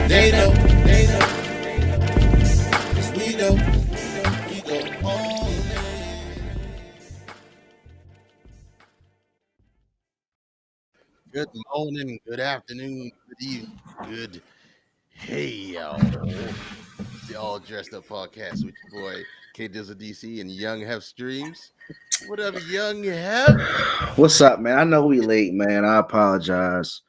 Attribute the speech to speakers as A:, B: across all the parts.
A: They know, 'cause we know, we go all in.
B: Good morning, good afternoon, good evening, good hey y'all. It's the All Dressed Up Podcast with your boy K Dizzle DC and Young Hef Streams. What up, Young Hef?
C: What's up, man? I know we late, man. I apologize.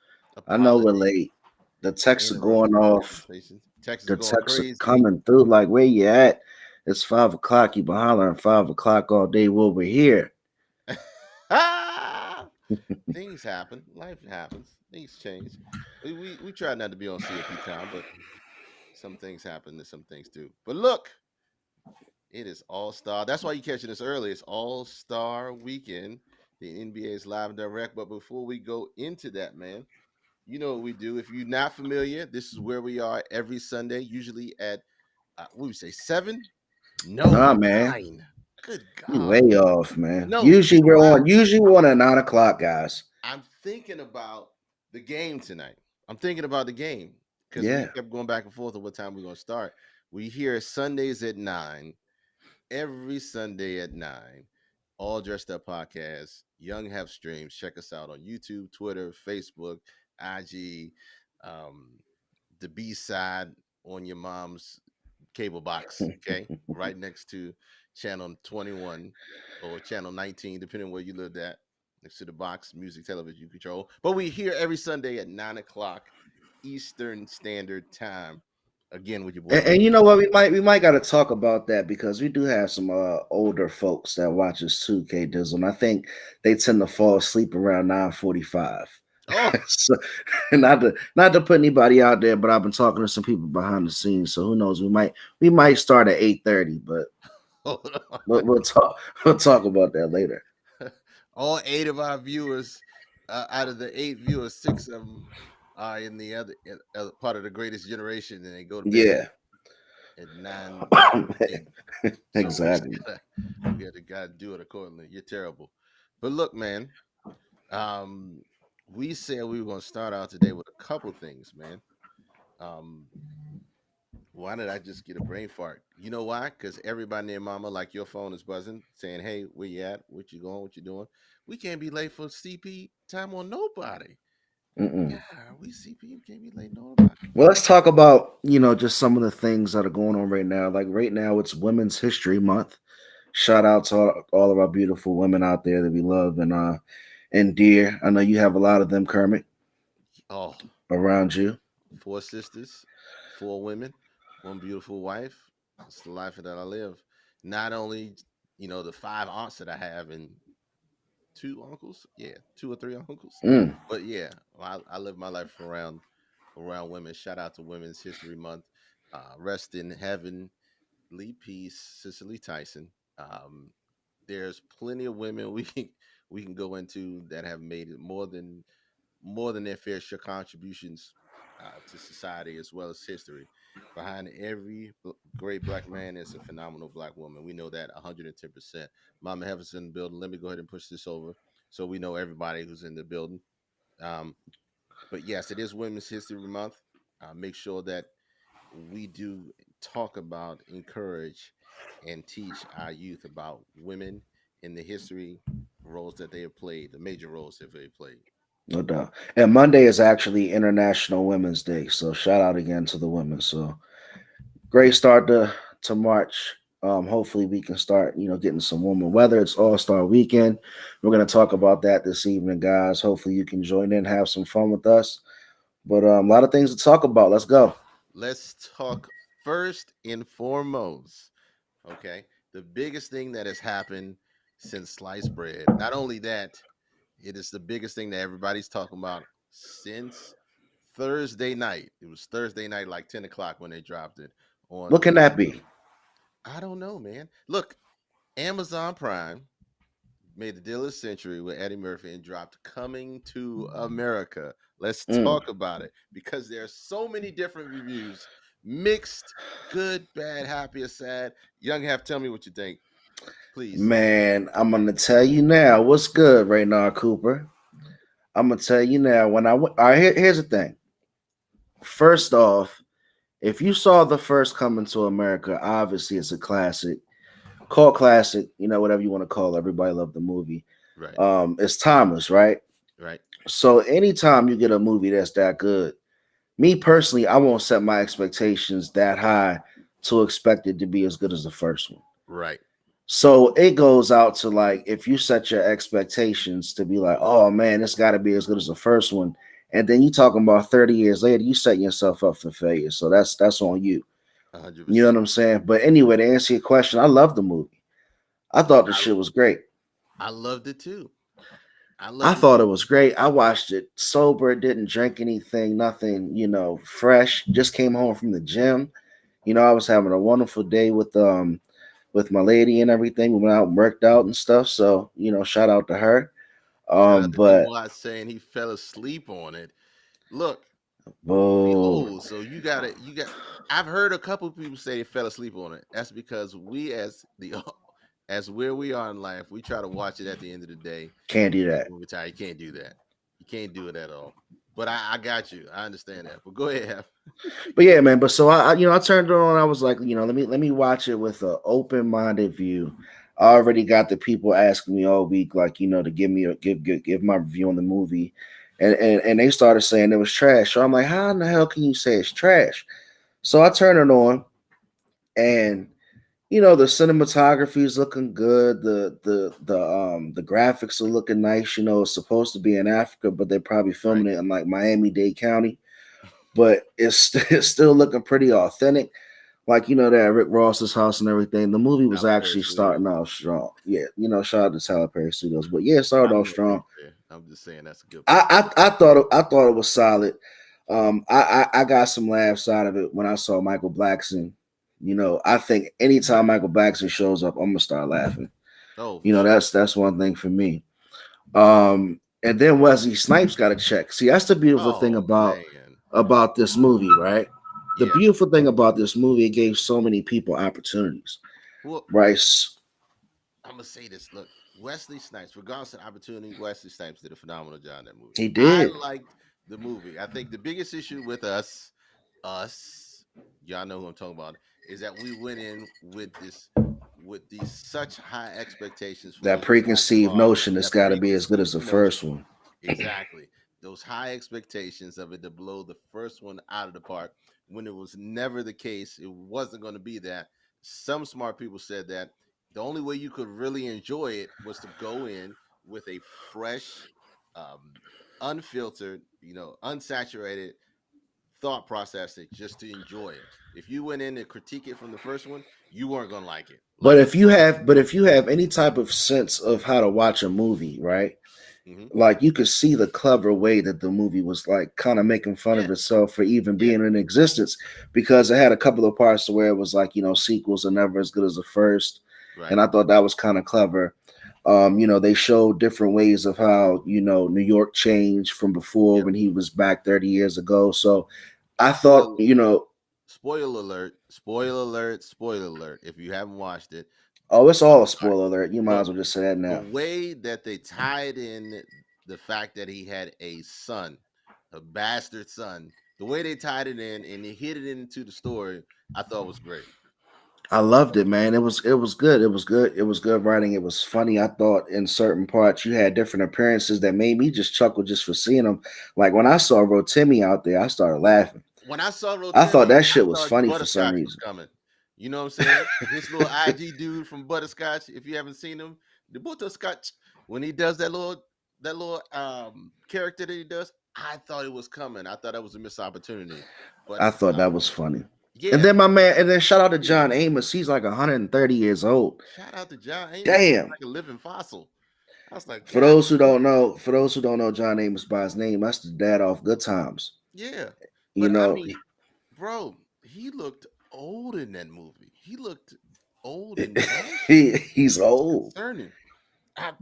C: I know we're
B: Apologies.
C: late. The texts are
B: Interrupted
C: going
B: your
C: off.
B: conversation. Texas is
C: The
B: going
C: texts are
B: crazy.
C: coming through. Like, where you at? It's 5 o'clock. You been hollering 5 o'clock all day. Well, we're here.
B: Ah! Things happen. Life happens. Things change. We try not to be on COP time, but some things happen and some things do. But look, it is All Star. That's why you catching this early. It's All Star Weekend. The NBA is live and direct. But before we go into that, man, you know what we do. If you're not familiar, this is where we are every Sunday, usually at what we say 7? No,
C: Nah, man.
B: 9. Good
C: You
B: God.
C: way off, man.
B: No,
C: Usually we're
B: wow.
C: on. Usually we're on at 9 o'clock, guys.
B: I'm thinking about the game tonight. I'm thinking about the game because we
C: Yeah.
B: kept going back and forth on what time we're gonna start. We hear Sundays at 9, every Sunday at 9. All Dressed Up Podcast, Young Have Streams. Check us out on YouTube, Twitter, Facebook, IG, um, the B side on your mom's cable box, okay? Right next to channel 21 or channel 19, depending on where you lived at. Next to the box, music, television, you control. But we here every Sunday at 9 o'clock Eastern Standard Time. Again, with your boy
C: And
B: K.
C: you know what? We might got to talk about that because we do have some older folks that watch us too, K Dizzle. And I think they tend to fall asleep around 9:45.
B: Oh,
C: So, not to put anybody out there, but I've been talking to some people behind the scenes. So who knows? We might start at 8:30, but
B: hold
C: we'll talk we'll talk about that later.
B: on. All 8 of our viewers, out of the 8 viewers, 6 of them are in the other part of the greatest generation, and they go to bed
C: Yeah,
B: at 9:15. So
C: exactly.
B: we gotta do it accordingly. You're terrible. But look, man, um, we said we were gonna start out today with a couple things, man. Um, why did I just get a brain fart? You know why? Because everybody named Mama, like your phone is buzzing, saying, "Hey, where you at? What you going? What you doing?" We can't be late for CP time on nobody.
C: Mm-mm.
B: Yeah, we CP. We can't be late on nobody.
C: Well, let's talk about just some of the things that are going on right now. Like right now, it's Women's History Month. Shout out to all of our beautiful women out there that we love and dear. I know you have a lot of them, Kermit,
B: Oh,
C: around you.
B: 4 sisters, 4 women, one beautiful wife. It's the life that I live. Not only, the 5 aunts that I have and 2 uncles. Yeah, 2 or 3 uncles.
C: Mm.
B: But yeah, I live my life around women. Shout out to Women's History Month. Rest in heaven, Lee Peace, Cicely Tyson. Um, there's plenty of women we can go into that have made it more than their fair share contributions to society as well as history. Behind every great black man is a phenomenal black woman. We know that 110%. Mama Heaven's in the building. Let me go ahead and push this over so we know everybody who's in the building. Um, but yes, it is Women's History Month. Make sure that we do talk about, encourage, and teach our youth about women in the history roles that they have played, the major roles that they played.
C: No doubt. And Monday is actually International Women's Day. So shout out again to the women. So great start to March. Hopefully we can start, getting some warmer weather. It's All Star Weekend. We're gonna talk about that this evening, guys. Hopefully you can join in, have some fun with us. But a lot of things to talk about. Let's go.
B: Let's talk first and foremost. Okay. The biggest thing that has happened since sliced bread. Not only that, it is the biggest thing that everybody's talking about since Thursday night. It was Thursday night, like 10 o'clock when they dropped it
C: What
B: on.
C: can that be?
B: I don't know, man. Look, Amazon Prime made the deal of the century with Eddie Murphy and dropped Coming to America. Let's
C: Mm.
B: talk about it because there are so many different reviews, mixed, good, bad, happy, or sad. Young Half, tell me what you think, please.
C: Man, I'm gonna tell you now what's good right now, Cooper. I'm gonna tell you now. When I went, all right, here's the thing. First off, If you saw the first Coming to America, obviously it's a classic, cult classic. You know, whatever you want to call it. Everybody loved the movie.
B: Right.
C: It's timeless, right?
B: Right.
C: So anytime you get a movie that's that good, me personally, I won't set my expectations that high to expect it to be as good as the first one.
B: Right.
C: So it goes out to like if you set your expectations to be like, oh man, it's got to be as good as the first one, and then you talking about 30 years later, you setting yourself up for failure. So that's on you.
B: A hundred
C: You know what
B: percent.
C: I'm saying? But anyway, to answer your question, I love the movie. I thought the
B: I
C: shit was great.
B: I loved it too. I
C: I
B: loved it
C: thought it
B: too.
C: was great. I watched it sober, didn't drink anything, nothing, fresh. Just came home from the gym. I was having a wonderful day with my lady and everything. We went out and worked out and stuff. So, shout out to her.
B: Shout out to D
C: But
B: Watt saying he fell asleep on it. Look,
C: boo.
B: behold, so you got I've heard a couple people say they fell asleep on it. That's because we as the as where we are in life, we try to watch it at the end of the day.
C: Can't do
B: And
C: that.
B: when we retire, you can't do that. You can't do it at all. But I got you. I understand that. But go ahead, Hef.
C: But yeah, man. But so I turned it on. I was like, let me watch it with an open minded view. I already got the people asking me all week, like, to give me give my review on the movie, and they started saying it was trash. So I'm like, how in the hell can you say it's trash? So I turned it on, and the cinematography is looking good. The graphics are looking nice. It's supposed to be in Africa, but they're probably
B: Right?
C: filming it in like Miami-Dade County. But it's still looking pretty authentic. Like that Rick Ross's house and everything. The movie was
B: Tyler Perry
C: actually starting
B: Studios.
C: off strong. Yeah, shout out to Tyler Perry Studios. But yeah, it started
B: I
C: off
B: know a
C: strong.
B: place there. I'm just saying that's a good place.
C: I thought it was solid. I got some laughs out of it when I saw Michael Blackson. I think anytime Michael Blackson shows up, I'm gonna start laughing.
B: Oh, for sure.
C: That's one thing for me. And then Wesley Snipes got a check. See, that's the beautiful thing
B: Oh man.
C: about this movie, right? The
B: Yeah.
C: beautiful thing about this movie, it gave so many people opportunities,
B: Well,
C: right?
B: I'm gonna say this. Look, Wesley Snipes, regardless of opportunity, Wesley Snipes did a phenomenal job in that movie.
C: He
B: I
C: did.
B: liked the movie. I think the biggest issue with us, y'all know who I'm talking about, is that we went in with these such high expectations for
C: That
B: those classic
C: preconceived
B: Marvel,
C: notion it's
B: that
C: got to be as good as
B: preconceived
C: the first
B: notion.
C: one.
B: Exactly. Those high expectations of it to blow the first one out of the park when it was never the case. It wasn't going to be that. Some smart people said that the only way you could really enjoy it was to go in with a fresh, um, unfiltered, unsaturated thought process just to enjoy it. If you went in and critique it from the first one, you weren't going to like it.
C: But
B: Like,
C: if you have any type of sense of how to watch a movie, right?
B: hmm
C: Like you could see the clever way that the movie was like kind of making fun
B: yeah,
C: of itself for even
B: yeah,
C: being in existence, because it had a couple of parts to where it was like sequels are never as good as the first,
B: right,
C: and I thought that was kind of clever. They showed different ways of how New York changed from before
B: yep.
C: when he was back 30 years ago. So I thought
B: Spoiler, spoiler alert, spoiler alert, spoiler alert. If you haven't watched it,
C: oh, it's
B: I'm
C: all a
B: sorry.
C: spoiler alert. You might
B: Look,
C: as well just say that
B: the
C: now.
B: way that they tied in the fact that he had a son, a bastard son, the way they tied it in and they hit it into the story, I thought was great.
C: I loved it, man. It was good. It was good. It was good writing. It was funny. I thought in certain parts you had different appearances that made me just chuckle just for seeing them. Like when I saw Rotimi out there, I started laughing.
B: When I saw
C: I thought
B: Rotimi,
C: that
B: I
C: shit was
B: thought
C: funny for some
B: Butterscotch was
C: reason.
B: coming. You know what I'm saying? His little IG dude from Butterscotch. If you haven't seen him, the Butterscotch, when he does that little character that he does, I thought it was coming. I thought that was a missed opportunity. But
C: I thought that was funny. And
B: yeah,
C: then my man, and then shout out to
B: yeah.
C: John Amos. He's like 130 years old.
B: Shout out to John Amos. He's
C: Damn.
B: like a living fossil. I was like,
C: For
B: God,
C: those who don't know, John Amos by his name, that's the dad off Good Times.
B: yeah.
C: You
B: But I
C: know,
B: mean, bro, he looked old in that movie. He looked old and ashy.
C: he's
B: It was
C: old.
B: concerning.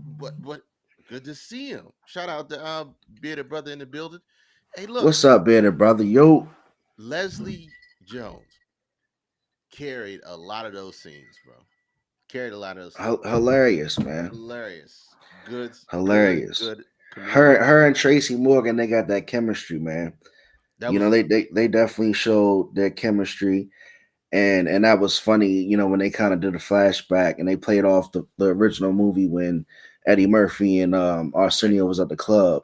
B: But good to see him. Shout out to bearded brother in the building. Hey, look,
C: What's up, bearded brother? Yo,
B: Leslie Jones carried a lot of those scenes, bro. Carried a lot of those scenes.
C: hilarious, man.
B: Hilarious. Good, good,
C: Hilarious.
B: good comedic
C: Her
B: acting.
C: and Tracy Morgan, they got that chemistry, man.
B: That
C: You know,
B: was
C: they definitely showed their chemistry, and that was funny. You know, when they kind of did a flashback and they played off the original movie when Eddie Murphy and
B: right,
C: Arsenio was at the club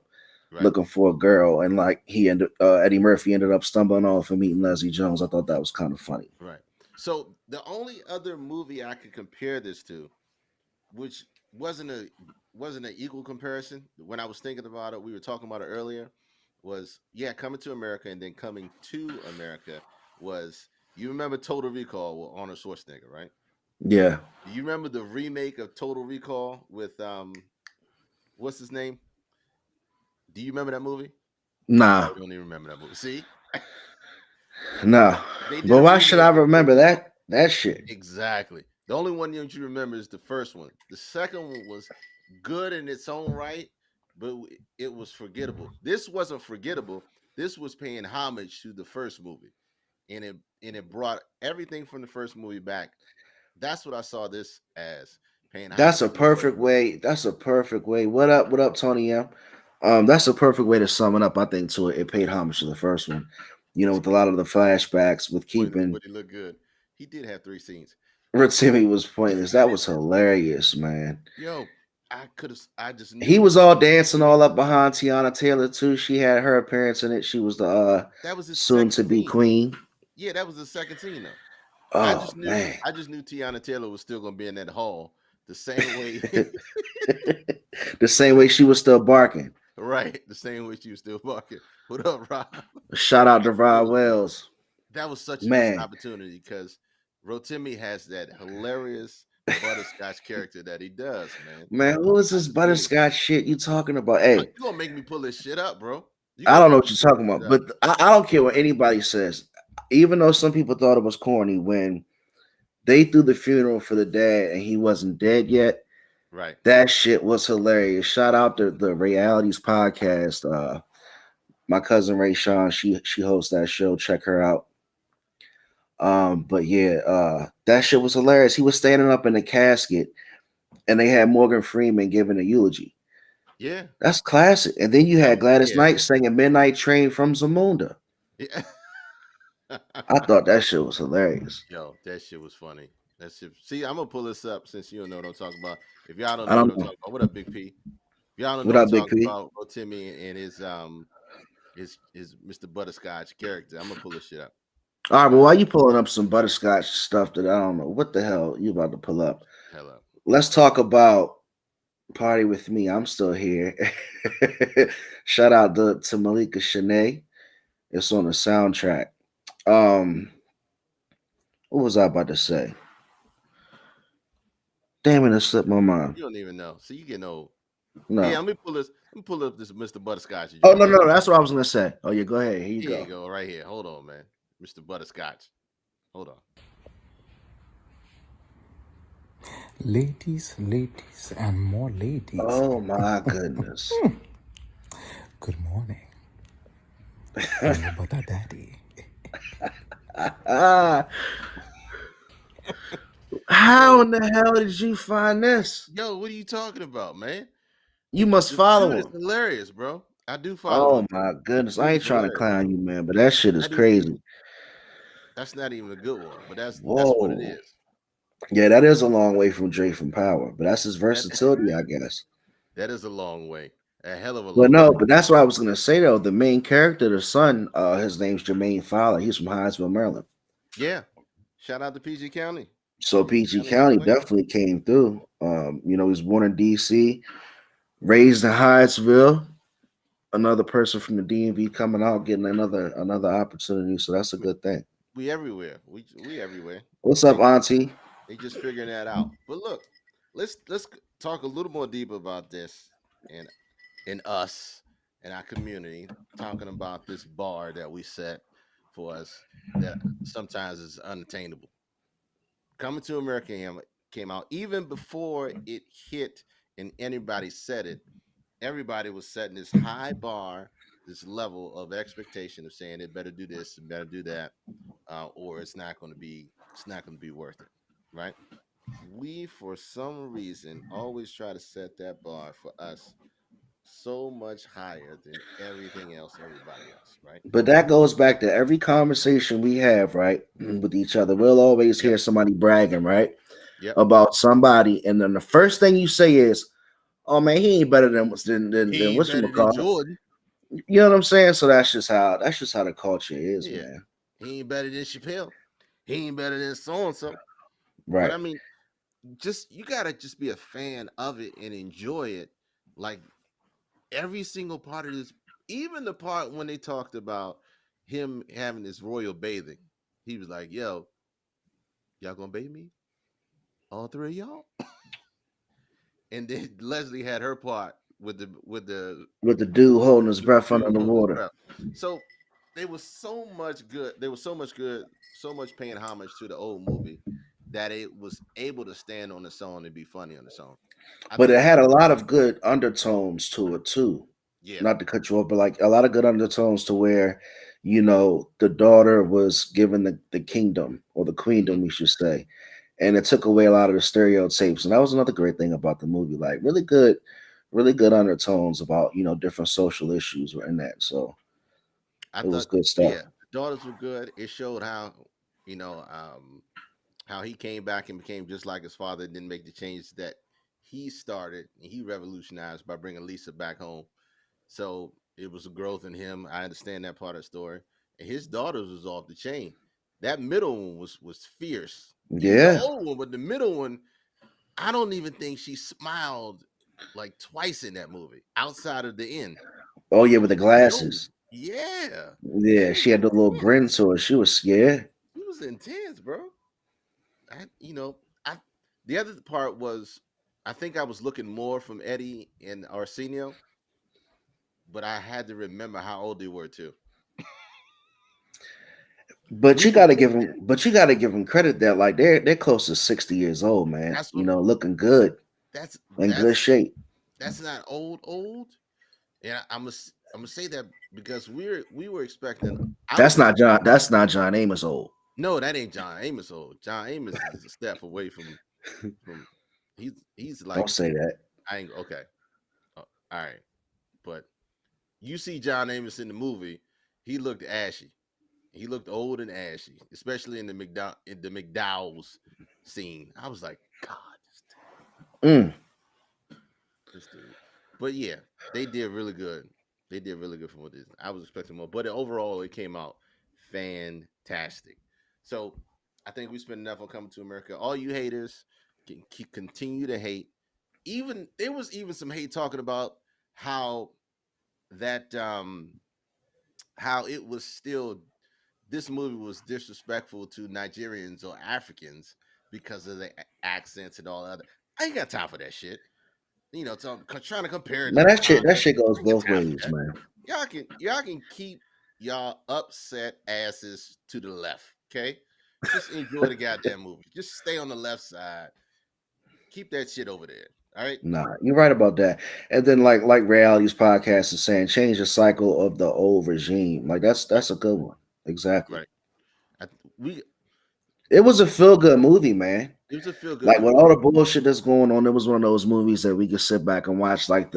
B: right,
C: looking for a girl, and like Eddie Murphy ended up stumbling off and meeting Leslie Jones. I thought that was kind of funny.
B: right. So the only other movie I could compare this to, which wasn't an equal comparison, when I was thinking about it, we were talking about it earlier, was yeah, Coming to America and then Coming to America was, you remember Total Recall with Arnold Schwarzenegger, right?
C: Yeah,
B: Do you remember the remake of Total Recall with what's his name? Do you remember that movie? Oh,
C: nah,
B: you don't even remember that movie. See,
C: nah.
B: they did
C: But
B: a
C: why should I
B: remake. It
C: remember
B: was
C: that shit?
B: exactly the only one that you remember is the first one. The second one was good in its own right, but it was forgettable. This wasn't forgettable. This was paying homage to the first movie, and it brought everything from the first movie back. That's what I saw this as, paying
C: That's
B: homage
C: a
B: to the first
C: perfect
B: movie.
C: way. That's a perfect way. What up, Tony M? That's a perfect way to sum it up. I think to it. It paid homage to the first one. You know, with a lot of the flashbacks, with keeping
B: But he looked good. He did have 3 scenes.
C: Timmy was pointless. That was hilarious, man.
B: Yo, I could have. I just
C: He
B: knew
C: was all dancing all up behind Tiana Taylor too. She had her appearance in it. She was the
B: that was his
C: soon
B: second
C: to be
B: scene.
C: queen.
B: Yeah, that was the second scene though.
C: Oh man.
B: I just knew Tiana Taylor was still gonna be in that hall the same way.
C: The same way she was still barking.
B: Right, the same way she was still walking. What up, Rob?
C: Shout out to
B: Yo,
C: Rob Wells.
B: that was such a missed
C: Man,
B: opportunity because Rotimi has that hilarious butterscotch character that he does, man.
C: man, who is
B: I
C: this
B: just knew.
C: butterscotch shit you talking about? Hey,
B: You gonna make me pull this shit up, bro? You
C: I
B: gonna
C: don't know
B: make
C: what
B: me
C: you're
B: pull
C: talking
B: this shit
C: about,
B: up?
C: but I don't care what anybody says. Even though some people thought it was corny when they threw the funeral for the dad and he wasn't dead yet,
B: Right.
C: that shit was hilarious. Shout out to the Realities podcast. My cousin Ray Sean, she hosts that show. Check her out. But yeah, that shit was hilarious. He was standing up in the casket and they had Morgan Freeman giving a eulogy.
B: Yeah.
C: That's classic. And then you
B: That
C: had
B: was
C: Gladys
B: yeah.
C: Knight singing Midnight Train from Zamunda.
B: Yeah.
C: I thought that shit was hilarious.
B: Yo, that shit was funny. That shit. See, I'm gonna pull this up since you don't know what I'm talking about. If y'all don't
C: I
B: know what
C: don't
B: I'm
C: know.
B: talking about, what up, Big P? If y'all don't know
C: What
B: what
C: up,
B: I'm
C: Big
B: talking
C: P?
B: about, Timmy and his Mr. Butterscotch character. I'm gonna pull this shit up.
C: All right, well,
B: Uh,
C: why you pulling up some butterscotch stuff that I don't know? What the hell you about to pull up?
B: hell up.
C: Let's talk about Party with Me. I'm still here. Shout out to Malika Shanae. It's on the soundtrack. Um, what was I about to say? Damn it, it slipped my mind.
B: You don't even know. See, you getting old. Yeah,
C: No.
B: let me pull this. Let me pull up this Mr. Butterscotch that you
C: Oh
B: were
C: no,
B: talking
C: no,
B: about.
C: that's what I was gonna say. Oh yeah, go ahead. Here you
B: Here you
C: go.
B: go, right here. Hold on, man. Mr. Butterscotch. Hold on.
A: Ladies, ladies, and more ladies.
C: Oh my goodness.
A: Good morning. Hello, Butter Daddy.
C: Ah, how
B: Yo,
C: in the hell did you find this?
B: yo, what are you talking about, man?
C: You must
B: The dude
C: follow
B: is
C: him.
B: hilarious, bro. I do follow
C: Oh
B: him.
C: my
B: The
C: goodness. I
B: dude
C: ain't
B: is
C: trying to
B: hilarious.
C: clown you, man, but that shit is
B: That is
C: crazy.
B: that's not even a good one, but that's what it
C: Whoa.
B: is.
C: Yeah, that is a long way from Dre from Power, but that's his
B: That
C: versatility, I guess.
B: that is a long way, a hell of a
C: But
B: long
C: no,
B: way.
C: but that's what I was gonna say though. The main character, the son, his name's Jermaine Fowler. He's from Hyattsville, Maryland.
B: Yeah, shout out to PG County,
C: So
B: PG
C: PG
B: County, New
C: County
B: England.
C: definitely came through. He was born in DC, raised in Hyattsville. Another person from the DMV coming out, getting another opportunity. So that's a
B: We,
C: good thing.
B: we everywhere. We everywhere.
C: What's
B: They
C: up,
B: just
C: Auntie?
B: they just figuring that out. But look, let's talk a little more deep about this and in us and our community, talking about this bar that we set for us that sometimes is unattainable. Coming to America came out even before it hit and anybody said it. Everybody was setting this high bar, this level of expectation of saying it better do this, it better do that, or it's not going to be worth it, right? We, for some reason, always try to set that bar for us so much higher than everything else, everybody else, right?
C: But that goes back to every conversation we have, right, with each other. We'll always
B: Yep.
C: hear somebody bragging, right,
B: Yep.
C: about somebody, and then the first thing you say is, "Oh man, he ain't better than
B: He ain't
C: what's
B: better than
C: call."
B: Jordan.
C: You know what I'm saying? So that's just how the culture is,
B: Yeah.
C: man.
B: He ain't better than Chappelle. He ain't better than so and so. But
C: Right.
B: I mean, just you gotta just be a fan of it and enjoy it. Like every single part of this, even the part when they talked about him having this royal bathing, he was like, "Yo, y'all gonna bathe me? All three of y'all?" And then Leslie had her part with the
C: With the dude holding his
B: with the
C: breath under
B: dude
C: the
B: holding his
C: water.
B: breath. So there was so much good. There was so much good, so much paying homage to the old movie that it was able to stand on its own and be funny on its own. I
C: But
B: think
C: it
B: that's
C: had a
B: what.
C: lot of good undertones to it too.
B: Yeah.
C: Not to cut you off, but like a lot of good undertones to where, the daughter was given the kingdom or the
B: Hmm.
C: queendom, we should say. And it took away a lot of the stereotypes. And that was another great thing about the movie. Like really good undertones about, different social issues were in that. So
B: I
C: it was
B: thought,
C: good stuff.
B: yeah, the daughters were good. It showed how, you know, um, how he came back and became just like his father, and didn't make the changes that he started and he revolutionized by bringing Lisa back home. So it was a growth in him. I understand that part of the story. And his daughters was off the chain. That middle one was fierce. Even the
C: Yeah.
B: old one, but the middle one, I don't even think she smiled like twice in that movie outside of the end.
C: Oh yeah,
B: She
C: with
B: was
C: the
B: just Joey.
C: glasses.
B: Yeah.
C: Yeah,
B: She was
C: she had the little
B: intense.
C: grin to her. She was, yeah.
B: She was intense, bro. I the other part was I think I was looking more from Eddie and Arsenio, but I had to remember how old they were too.
C: But
B: We
C: you gotta
B: forget
C: give them, but you gotta give them credit that like they're close to 60 years old, man.
B: that's what
C: Looking good,
B: that's
C: in good
B: that's
C: shape.
B: that's not old. And I'm gonna say that because we were expecting. I was
C: That's not
B: expecting.
C: John. That's not John Amos old.
B: No, that ain't John Amos old. John Amos is a step away from. He's
C: Don't
B: like
C: say that.
B: I ain't okay. All right, but you see John Amos in the movie, he looked ashy. He looked old and ashy, especially in the McDowell's scene. I was like, God,
C: Mm.
B: this dude. But yeah, they did really good. They did really good for what this. I was expecting more, but overall, it came out fantastic. So I think we spent enough on Coming to America. All you haters can keep continue to hate. Even there was even some hate talking about how that how it was still this movie was disrespectful to Nigerians or Africans because of the accents and all other. I ain't got time for that shit. Trying to compare it to
C: Man, that shit that
B: Wakanda.
C: shit goes
B: I ain't got
C: both
B: time for
C: ways,
B: that.
C: man.
B: Y'all can keep y'all upset asses to the left. Okay, just enjoy the goddamn movie. Just stay on the left side. Keep that shit over there. All right.
C: Nah, you're right about that. And then like reality's podcast is saying, change the cycle of the old regime. Like
B: Yep.
C: that's a good one. Exactly.
B: Right. I, we.
C: It was a feel good movie, man.
B: It was a feel good
C: Like with
B: movie.
C: all the bullshit that's going on, it was one of those movies that we could sit back and watch. Like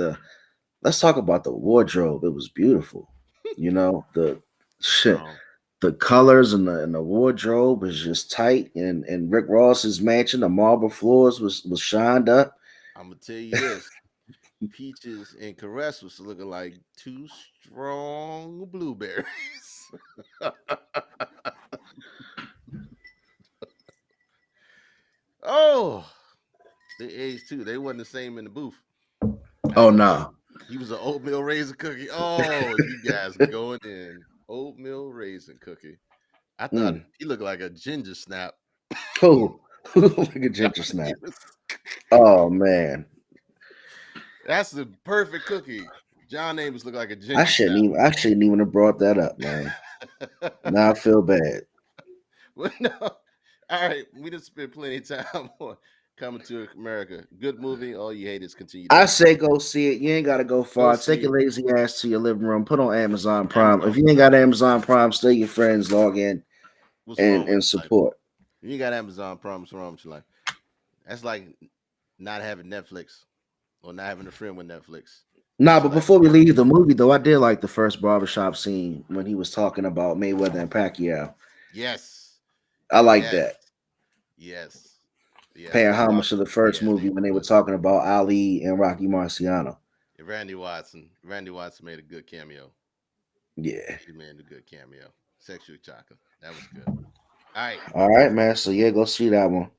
C: let's talk about the wardrobe. It was beautiful. The shit,
B: Um,
C: the colors and the wardrobe was just tight. And Rick Ross's mansion, the marble floors was shined up.
B: I'm gonna tell you this. Peaches and Caress was looking like two strong blueberries. Oh, they aged too. They wasn't the same in the booth. I
C: Oh
B: ain't gonna lie.
C: no.
B: He was an oatmeal raisin cookie. Oh, you guys going in oatmeal raisin cookie. I thought
C: Mm.
B: he looked like a ginger snap.
C: Oh, like a ginger
B: He
C: snap.
B: was-
C: Oh man.
B: That's the perfect cookie. John Amos looked like a
C: I
B: ginger
C: shouldn't
B: snap.
C: even I shouldn't even have brought that up, man. Now I feel bad.
B: Well, no. All right, we just spent plenty of time on Coming to America. Good movie. All you haters continue to
C: I
B: hate.
C: say go see it. You ain't gotta go
B: Go
C: far. Take
B: see
C: your
B: it.
C: lazy ass to your living room. Put on Amazon Prime.
B: Amazon
C: If you ain't
B: Prime.
C: got Amazon Prime, stay your friends, log in
B: What's
C: and
B: wrong with
C: and
B: your life?
C: support.
B: You got Amazon Prime. What's wrong with your life? That's like not having Netflix or not having a friend with Netflix.
C: Nah, but before we
B: Celebrity
C: leave
B: appearance.
C: the movie, though, I did like the first barbershop scene when he was talking about Mayweather and Pacquiao.
B: Yes,
C: I like
B: yes,
C: that.
B: yes, yeah.
C: Paying
B: They
C: homage
B: talked.
C: to the first
B: Yeah,
C: movie
B: they
C: when they were
B: was
C: talking about Ali and Rocky Marciano.
B: Randy Watson. Randy Watson made a good cameo.
C: Yeah.
B: He made a good cameo. Sexual chocolate. That was good. All right,
C: All right, man. So yeah, go see that one.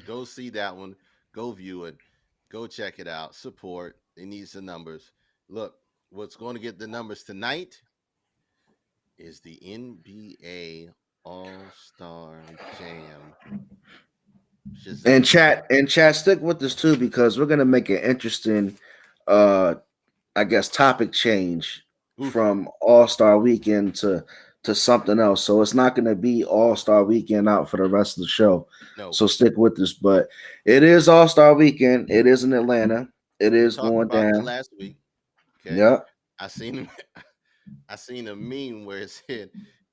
B: go see that one. Go view it. Go check it out. Support. It needs the numbers. Look, what's going to get the numbers tonight is the NBA All Star Jam Shazam.
C: And chat, stick with this too because we're gonna make an interesting uh I guess topic change
B: Oof.
C: from All Star Weekend to something else. So it's not gonna be All Star Weekend out for the rest of the show.
B: No,
C: So stick with this. But it is All Star Weekend. It is in Atlanta. It
B: we
C: is
B: talked
C: going
B: about that
C: down.
B: last week. Okay,
C: Yep.
B: I seen I seen a meme where it said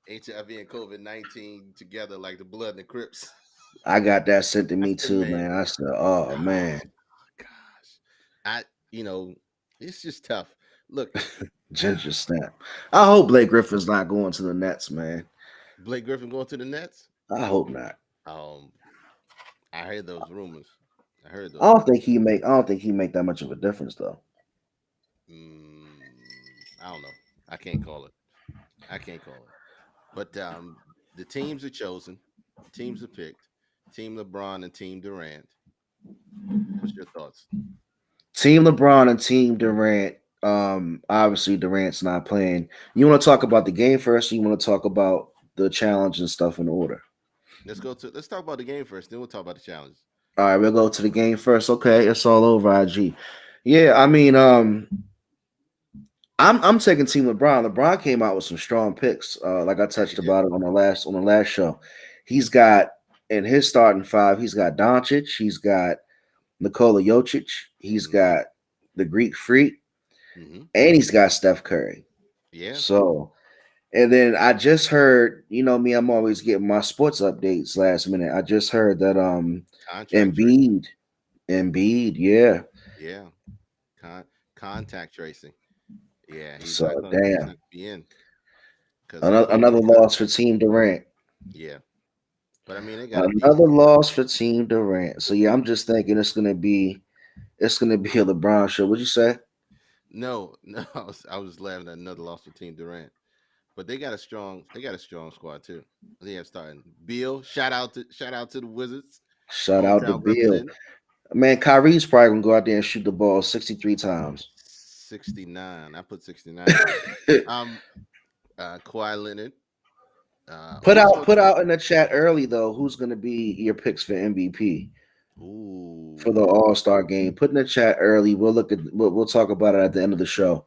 B: HIV and COVID-19 together like the blood and the Crips.
C: I got that sent to
B: I
C: me
B: said,
C: too,
B: man,
C: man. I said, oh
B: oh
C: man,
B: gosh, I you know it's just tough. Look, I,
C: ginger snap. I hope Blake Griffin's not going to the Nets, man.
B: Blake Griffin going to the Nets.
C: I hope not.
B: Um, I heard those rumors. I heard
C: I
B: those
C: don't think
B: rumors.
C: he make. I don't think he make that much of a difference though.
B: I don't know. I can't call it. I can't call it. But the teams are chosen. The teams are picked. Team LeBron and Team Durant. What's your thoughts?
C: Team LeBron and Team Durant. Obviously Durant's not playing. You want to talk about the game first, or you want to talk about the challenge and stuff in order?
B: Let's talk about the game first. Then we'll talk about the challenges.
C: All right, we'll go to the game first. Okay, it's all over. IG. Yeah, I mean, I'm taking Team LeBron. LeBron came out with some strong picks. Like I
B: Yeah, he
C: touched
B: did.
C: about it on the last show. He's got in his starting five. He's got Doncic. He's got Nikola Jokic. He's
B: Mm-hmm.
C: got the Greek Freak,
B: Mm-hmm.
C: and he's got Steph Curry.
B: Yeah.
C: So, and then I just heard, you know me, I'm always getting my sports updates last minute. I just heard that
B: Contract tracing.
C: Embiid, yeah.
B: Yeah. Con- Contact tracing. Yeah. He's not
C: So
B: gonna. He's
C: damn,
B: not gonna be in because
C: another
B: Embiid
C: loss for
B: contact
C: Team
B: tracing.
C: Durant.
B: Yeah. But I mean, they got a
C: Another
B: decent.
C: loss for Team Durant. So yeah, I'm just thinking it's gonna be a LeBron show. What'd you say?
B: No, no. I was laughing at another loss for Team Durant. But they got a strong squad too. They have starting Beal. Shout out to the Wizards,
C: Shout out to
B: hometown
C: Bill.
B: representing.
C: Man, Kyrie's probably gonna go out there and shoot the ball 63 times.
B: 69. I put 69 on it. Um, Kawhi Leonard. Also,
C: Put out in the chat early though. Who's gonna be your picks for MVP for the
B: ooh,
C: All Star game? Put in the chat early. We'll talk about it at the end of the show.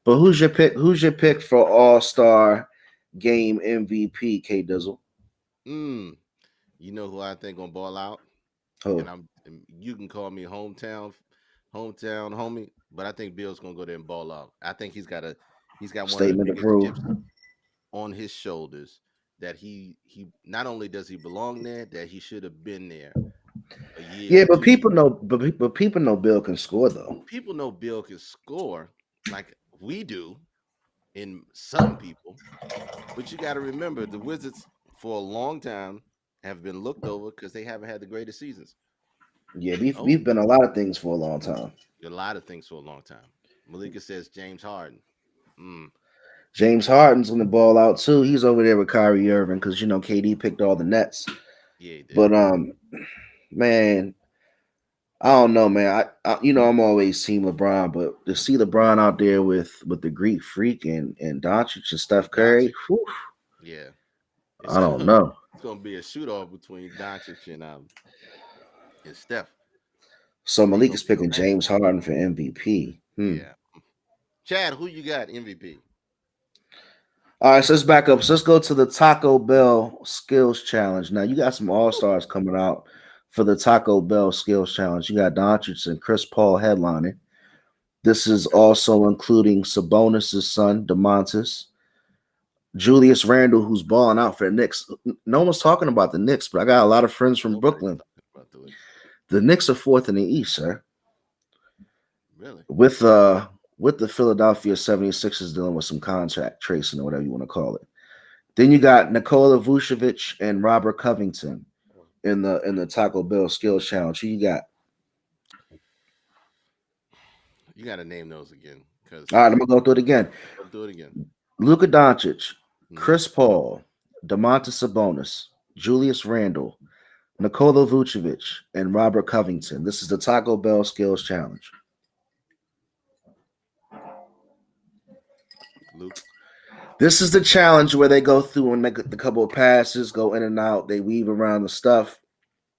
C: But who's your pick? Who's your pick for All Star game MVP? K Dizzle.
B: mm, you know who I think gonna ball out,
C: Oh,
B: and you can call me hometown homie, but I think Bill's gonna go there and ball out. I think he's got one of the
C: statement
B: biggest
C: approved.
B: chips on his shoulders that he not only does he belong there, that he should have been there a year
C: Yeah,
B: or
C: but
B: 2 years.
C: but people know Bill can score though.
B: People know Bill can score like we do in some people, but you got to remember the Wizards for a long time have been looked over because they haven't had the greatest seasons.
C: Yeah,
B: Oh,
C: we've been a lot of things for a long time.
B: a lot of things for a long time. Malika says James Harden. Mm,
C: James Harden's gonna ball out too. He's over there with Kyrie Irving because you know KD picked all the nets.
B: yeah, he did.
C: But man, I don't know, man. You know I'm always team LeBron, but to see LeBron out there with the Greek Freak and Doncic and Steph Curry,
B: Doncic.
C: whew,
B: Yeah, it's
C: I don't
B: gonna
C: know.
B: it's gonna be a shoot off between Doncic and Steph.
C: So
B: Ain't
C: Malik
B: gonna
C: is
B: be no
C: picking
B: matchup.
C: James Harden for MVP.
B: Yeah, Chad, who you got MVP?
C: All right, so let's back up. So let's go to the Taco Bell Skills Challenge. Now you got some All Stars coming out for the Taco Bell Skills Challenge. You got Doncic and Chris Paul headlining. This is also including Sabonis' son, DeMontis, Julius Randle, who's balling out for the Knicks. No one's talking about the Knicks, but I got a lot of friends from
B: Nobody's
C: Brooklyn.
B: talking about the Knicks.
C: The Knicks are fourth in the East, sir.
B: Really?
C: With with the Philadelphia 76ers dealing with some contract tracing or whatever you want to call it. Then you got Nikola Vucevic and Robert Covington in the Taco Bell Skills Challenge. Who you got?
B: You got to name those again because
C: All right, I'm gonna go through it again.
B: I'll do it again.
C: Luka Doncic,
B: Hmm.
C: Chris Paul, Domantas Sabonis, Julius Randle, Nikola Vucevic, and Robert Covington. This is the Taco Bell Skills Challenge.
B: Luke.
C: This is the challenge where they go through and make a couple of passes, go in and out, they weave around the stuff,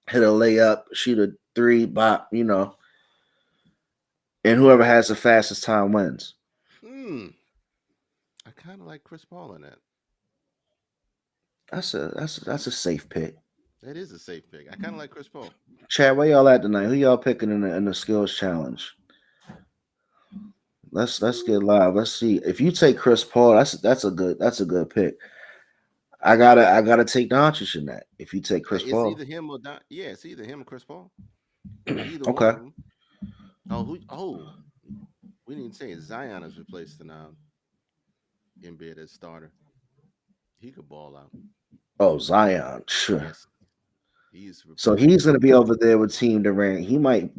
C: hit a layup, shoot a three, bop, and whoever has the fastest time wins.
B: Hmm. I kind of like Chris Paul in that.
C: That's a safe pick.
B: That is a safe pick. I kind of like Chris Paul.
C: Chad, where y'all at tonight? Who y'all picking in the skills challenge? Let's get live. Let's see. If you take Chris Paul, that's a good pick. I gotta take Doncic in that. If you take Chris
B: It's
C: Paul,
B: either him or yeah, it's either him or Chris Paul. Either one
C: okay.
B: of them. Oh, who? Oh, we didn't say it. Zion has replaced the Embiid as starter. He could ball out.
C: Oh, Zion, sure.
B: Yes, he's
C: So
B: replacing
C: he's
B: Embiid.
C: gonna be over there with Team Durant. He might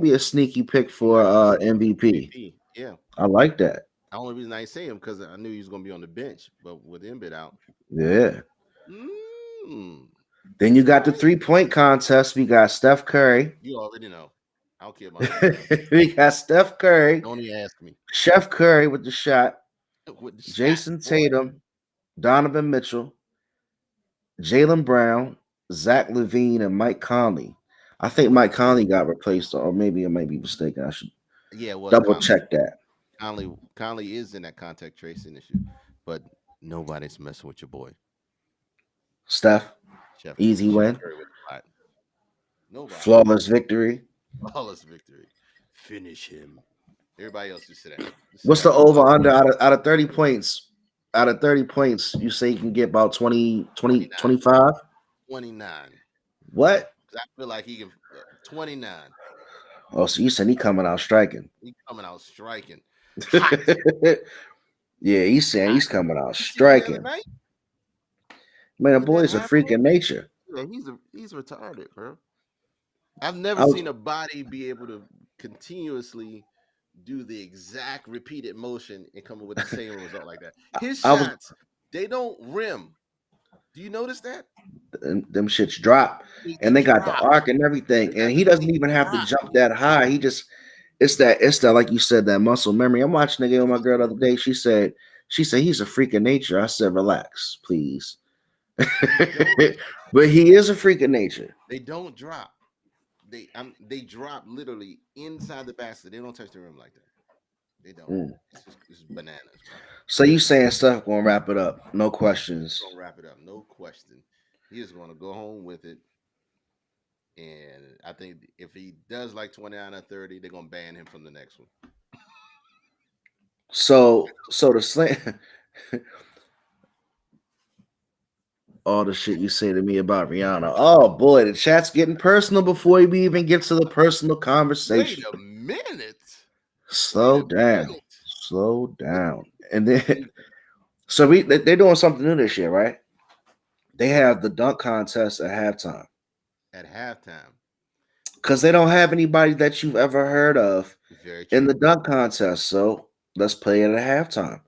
C: be a sneaky pick
B: He
C: for
B: might be a sneaky
C: MVP.
B: MVP. Yeah.
C: I like that.
B: The only reason I say him because I knew he was going to be on the bench, but with Embiid out,
C: Yeah.
B: mm,
C: Then you
B: all
C: got the
B: right.
C: 3-point contest. We got Steph Curry.
B: You already know. I don't care about none of that.
C: We got Steph Curry,
B: Don't even ask me.
C: Chef Curry with the shot,
B: With the shot,
C: Jason
B: boy.
C: Tatum, Donovan Mitchell, Jalen Brown, Zach Levine, and Mike Conley. I think
B: What?
C: Mike Conley got replaced, or maybe I might be mistaken. I should
B: Yeah, it was
C: double
B: Conley.
C: check that.
B: Conley is in that contact tracing issue, but nobody's messing with your boy,
C: Steph, easy
B: Chef
C: win,
B: Curry with the pot. Nobody.
C: flawless victory.
B: Flawless victory. Finish him. Everybody else just sit down. Just sit
C: What's the
B: down.
C: over under out of 30 points? Out of 30 points, you say you can get about 20, 20,
B: 29.
C: 25?
B: 29.
C: What?
B: Because I feel like he can. 29.
C: Oh, so you said he coming out striking.
B: He coming out striking. Hot.
C: Yeah, he's saying
B: Hot.
C: he's coming out
B: You see him the other
C: striking.
B: night
C: Man, the
B: with that
C: boy's a freak
B: afro?
C: of nature.
B: Yeah, he's retarded, bro. I've never
C: I was,
B: seen a body be able to continuously do the exact repeated motion and come up with the same result like that. His
C: I was
B: shots, they don't rim. Do you notice that?
C: them shits drop,
B: They
C: and they got the
B: drop.
C: arc and everything, and he doesn't
B: They
C: even have to
B: drop.
C: jump that high. He just it's that like you said, that muscle memory. I'm watching the game with my girl the other day. She said he's a freak of nature. I said, relax, please.
B: They don't.
C: But he is a freak of nature.
B: They don't drop. They drop literally inside the basket. They don't touch the rim like that. They don't.
C: Mm.
B: It's bananas, bro.
C: So you saying stuff gonna wrap it up? No questions.
B: Gonna wrap it up, no question. He is gonna go home with it, and I think if he does like 29 or 30, they're gonna ban him from the next one.
C: So the slam all the shit you say to me about Rihanna. Oh boy, the chat's getting personal before we even get to the personal
B: Wait
C: conversation.
B: a minute. Wait
C: Slow
B: a
C: down.
B: minute.
C: Slow
B: What
C: down. And then
B: you
C: so they're doing something new this year, right? They have the dunk contest at halftime.
B: at halftime?
C: Because they don't have anybody that you've ever heard of
B: Very
C: in
B: true.
C: the dunk contest. So let's play it at halftime.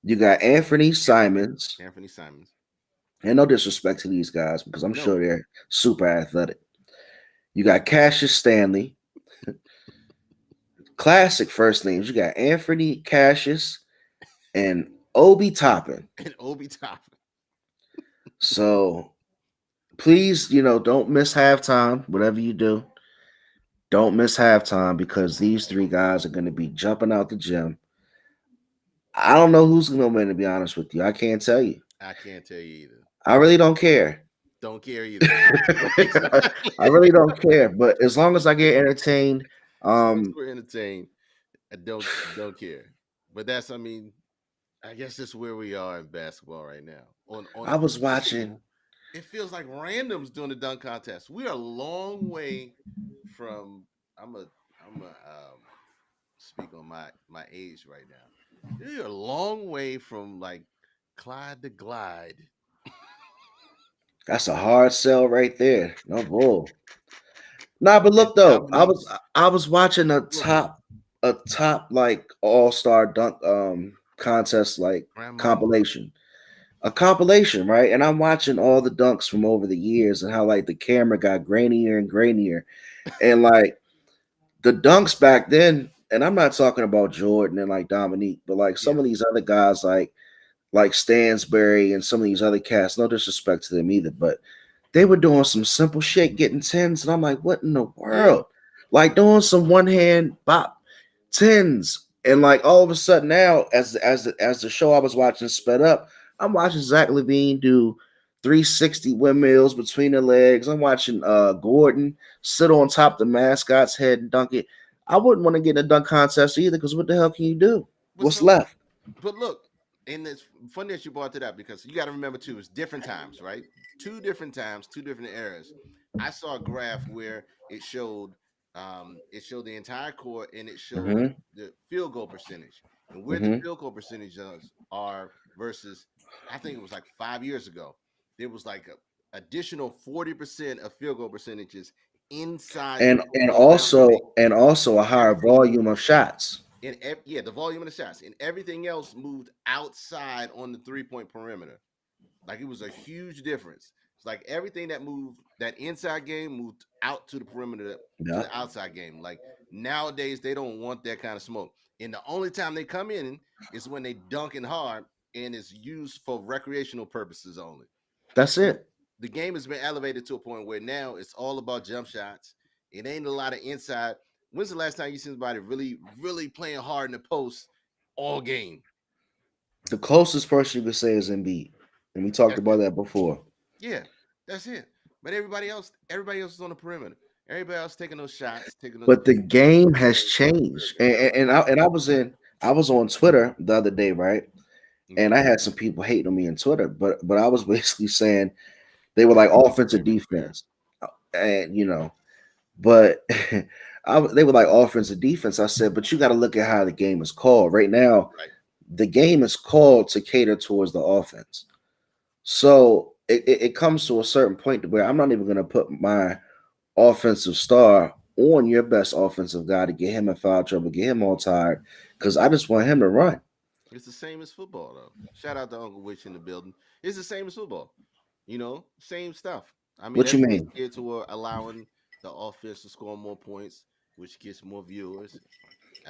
C: You got Anthony Simons,
B: Anthony Simons.
C: and no disrespect to these guys because I'm
B: No,
C: sure they're super athletic. You got Cassius Stanley, classic first names. You got Anthony Cassius and Obi Toppin.
B: and Obi Toppin.
C: So please, don't miss halftime. Whatever you do, don't miss halftime because these three guys are going to be jumping out the gym. I don't know who's going to win, to be honest with you. I can't tell you.
B: I can't tell you either.
C: I really don't care.
B: Don't care either.
C: I really don't care. But as long as I get entertained,
B: As long as we're entertained, I don't care. But I guess that's where we are in basketball right now. On
C: I was
B: just
C: watching.
B: it feels like randoms doing the dunk contest. We are a long way from I'm a speak on my age right now. You're a long way from like Clyde the Glide.
C: That's a hard sell right there. No bull. Nah, but
B: And
C: look though,
B: Dominique's
C: I was watching
B: go ahead.
C: a top like all star dunk contest like
B: Grandma.
C: compilation. A compilation, right? And I'm watching all the dunks from over the years and how like the camera got grainier and grainier. And like the dunks back then, and I'm not talking about Jordan and like Dominique, but like some
B: Yeah.
C: of these other guys like Stansberry and some of these other cats, no disrespect to them either, but they were doing some simple shit, getting tens, and I'm like, what in the
B: Yeah.
C: world? Like doing some one hand bop tens, and like all of a sudden now, as the show I was watching sped up, I'm watching Zach Levine do 360 windmills between the legs. I'm watching Gordon sit on top of the mascot's head and dunk it. I wouldn't want to get in a dunk contest either, because what the hell can you do?
B: But
C: What's
B: so
C: left?
B: but look, and it's funny that you brought that up because you got to remember too, it's different times, right? Two different times, two different eras. I saw a graph where it showed the entire court and it showed
C: Hmm.
B: the field goal percentage and where the
C: Hmm.
B: field goal percentages are versus I think it was like 5 years ago. There was like a additional 40% of field goal percentages inside the around the paint.
C: And also a higher
B: Everything
C: volume of shots.
B: yeah, the volume of the shots and everything else moved outside on the 3 point perimeter. Like it was a huge difference. It's like everything that moved that inside game moved out to the perimeter to
C: Yeah,
B: the outside game. Like nowadays they don't want that kind of smoke. And the only time they come in is when they dunking hard and it's used for recreational purposes only.
C: that's
B: So
C: it.
B: the game has been elevated to a point where now it's all about jump shots. It ain't a lot of inside. When's the last time you seen somebody really, really playing hard in the post all game?
C: The closest person you could say is Embiid, and we talked
B: That's it.
C: about that before.
B: Yeah, that's it. But everybody else is on the perimeter. Everybody else taking those shots, taking those
C: But the game has
B: windmills.
C: changed, and I was I was on Twitter the other day, right?
B: Mm-hmm.
C: And I had some people hating on me on Twitter, but I was basically saying they were
B: That's
C: like
B: because you're
C: offensive
B: famous, man.
C: defense, and but they were like offensive defense. I said, but you got to look at how the game is called right now.
B: Right.
C: The game is called to cater towards the offense. So it comes to a certain point to where I'm not even going to put my offensive star on your best offensive guy to get him in foul trouble, get him all tired, because I just want him to run.
B: It's the same as football, though. Shout out to Uncle Witch in the building. It's the same as football. Same stuff. I mean,
C: What you
B: everything's
C: mean?
B: geared toward allowing the offense to score more points, which gets more viewers,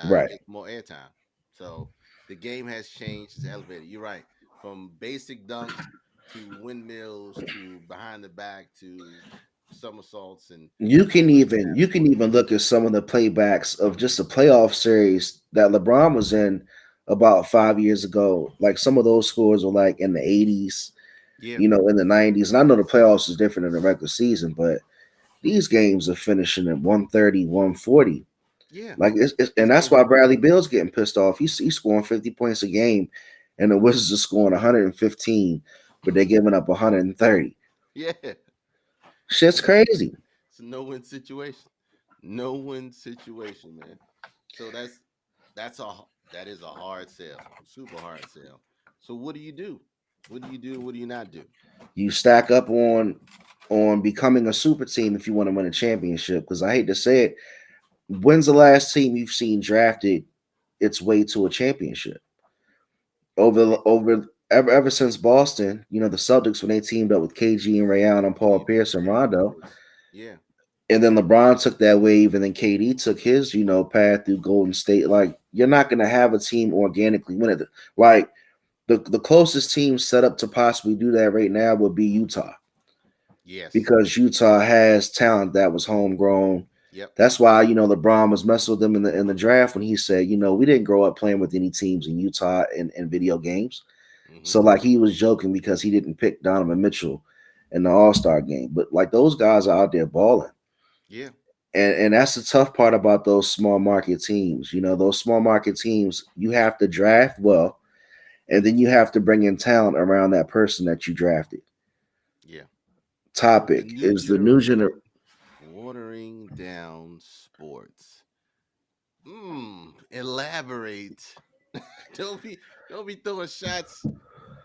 C: Right.
B: gets more airtime. So the game has changed. It's elevated. You're right. From basic dunks to windmills to behind the back to somersaults and all this
C: You can even look at some of the playbacks of just a playoff series that LeBron was in about 5 years ago. Like some of those scores were like in the 80s,
B: yeah,
C: in the 90s. And I know the playoffs is different than the regular season, but these games are finishing at 130, 140.
B: yeah.
C: Like
B: It's
C: and that's
B: over.
C: why Bradley Bill's getting pissed off. He's scoring 50 points a game, and the Wizards are scoring 115, but they're giving up 130.
B: Yeah,
C: Shit's
B: that's
C: crazy.
B: it's a no-win situation. No-win situation, man. So that's that is a hard sell, super hard sell. So what do you do? What do you do? What do you not do?
C: You stack up on becoming a super team if you want to win a championship. Because I hate to say it, when's the last team you've seen drafted its way to a championship? Ever since Boston, the Celtics when they teamed up with KG and Ray Allen and Paul
B: Steve
C: Pierce and
B: Steve
C: Rondo,
B: Rose. Yeah,
C: and then LeBron took that wave, and then KD took his path through Golden State. Like you're not gonna have a team organically win it. Like the closest team set up to possibly do that right now would be Utah,
B: yes,
C: because Utah has talent that was homegrown.
B: yep,
C: That's why LeBron was messing with them in the draft when he said, we didn't grow up playing with any teams in Utah in video games.
B: hmm
C: So like he was joking because he didn't pick Donovan Mitchell in the All Star game, but like those guys are out there balling,
B: yeah,
C: and that's the tough part about those small market teams. Those small market teams, you have to draft well, and then you have to bring in talent around that person that you drafted.
B: yeah. The
C: Topic
B: new
C: is the new
B: generation
C: gener.
B: watering down sports. Elaborate. don't be don't be throwing shots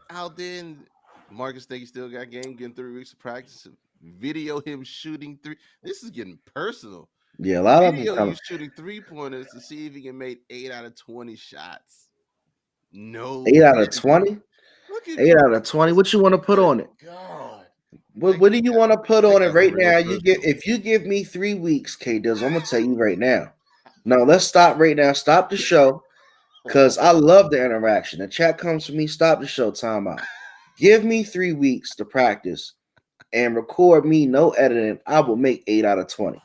B: out there. And Marcus think he still got game, getting 3 weeks of practice. Video him shooting three. This is getting personal.
C: Yeah, a lot of them
B: Video you
C: come
B: shooting 3 pointers to see if he can make 8 out of 20 shots. No
C: 8 out of 20.
B: editing. Look at
C: 8 out of 20. What you want to put
B: good
C: on it?
B: God.
C: What do you want to put
B: That
C: on it
B: got
C: right
B: real
C: now? You get
B: personal.
C: if you give me 3 weeks, K Dizzle, I'm gonna tell you right now. No, let's stop right now. Stop the show. Cause I love the interaction. The chat comes for me. Stop the show. Time out. Give me 3 weeks to practice and record me. No editing. I will make 8 out of 20.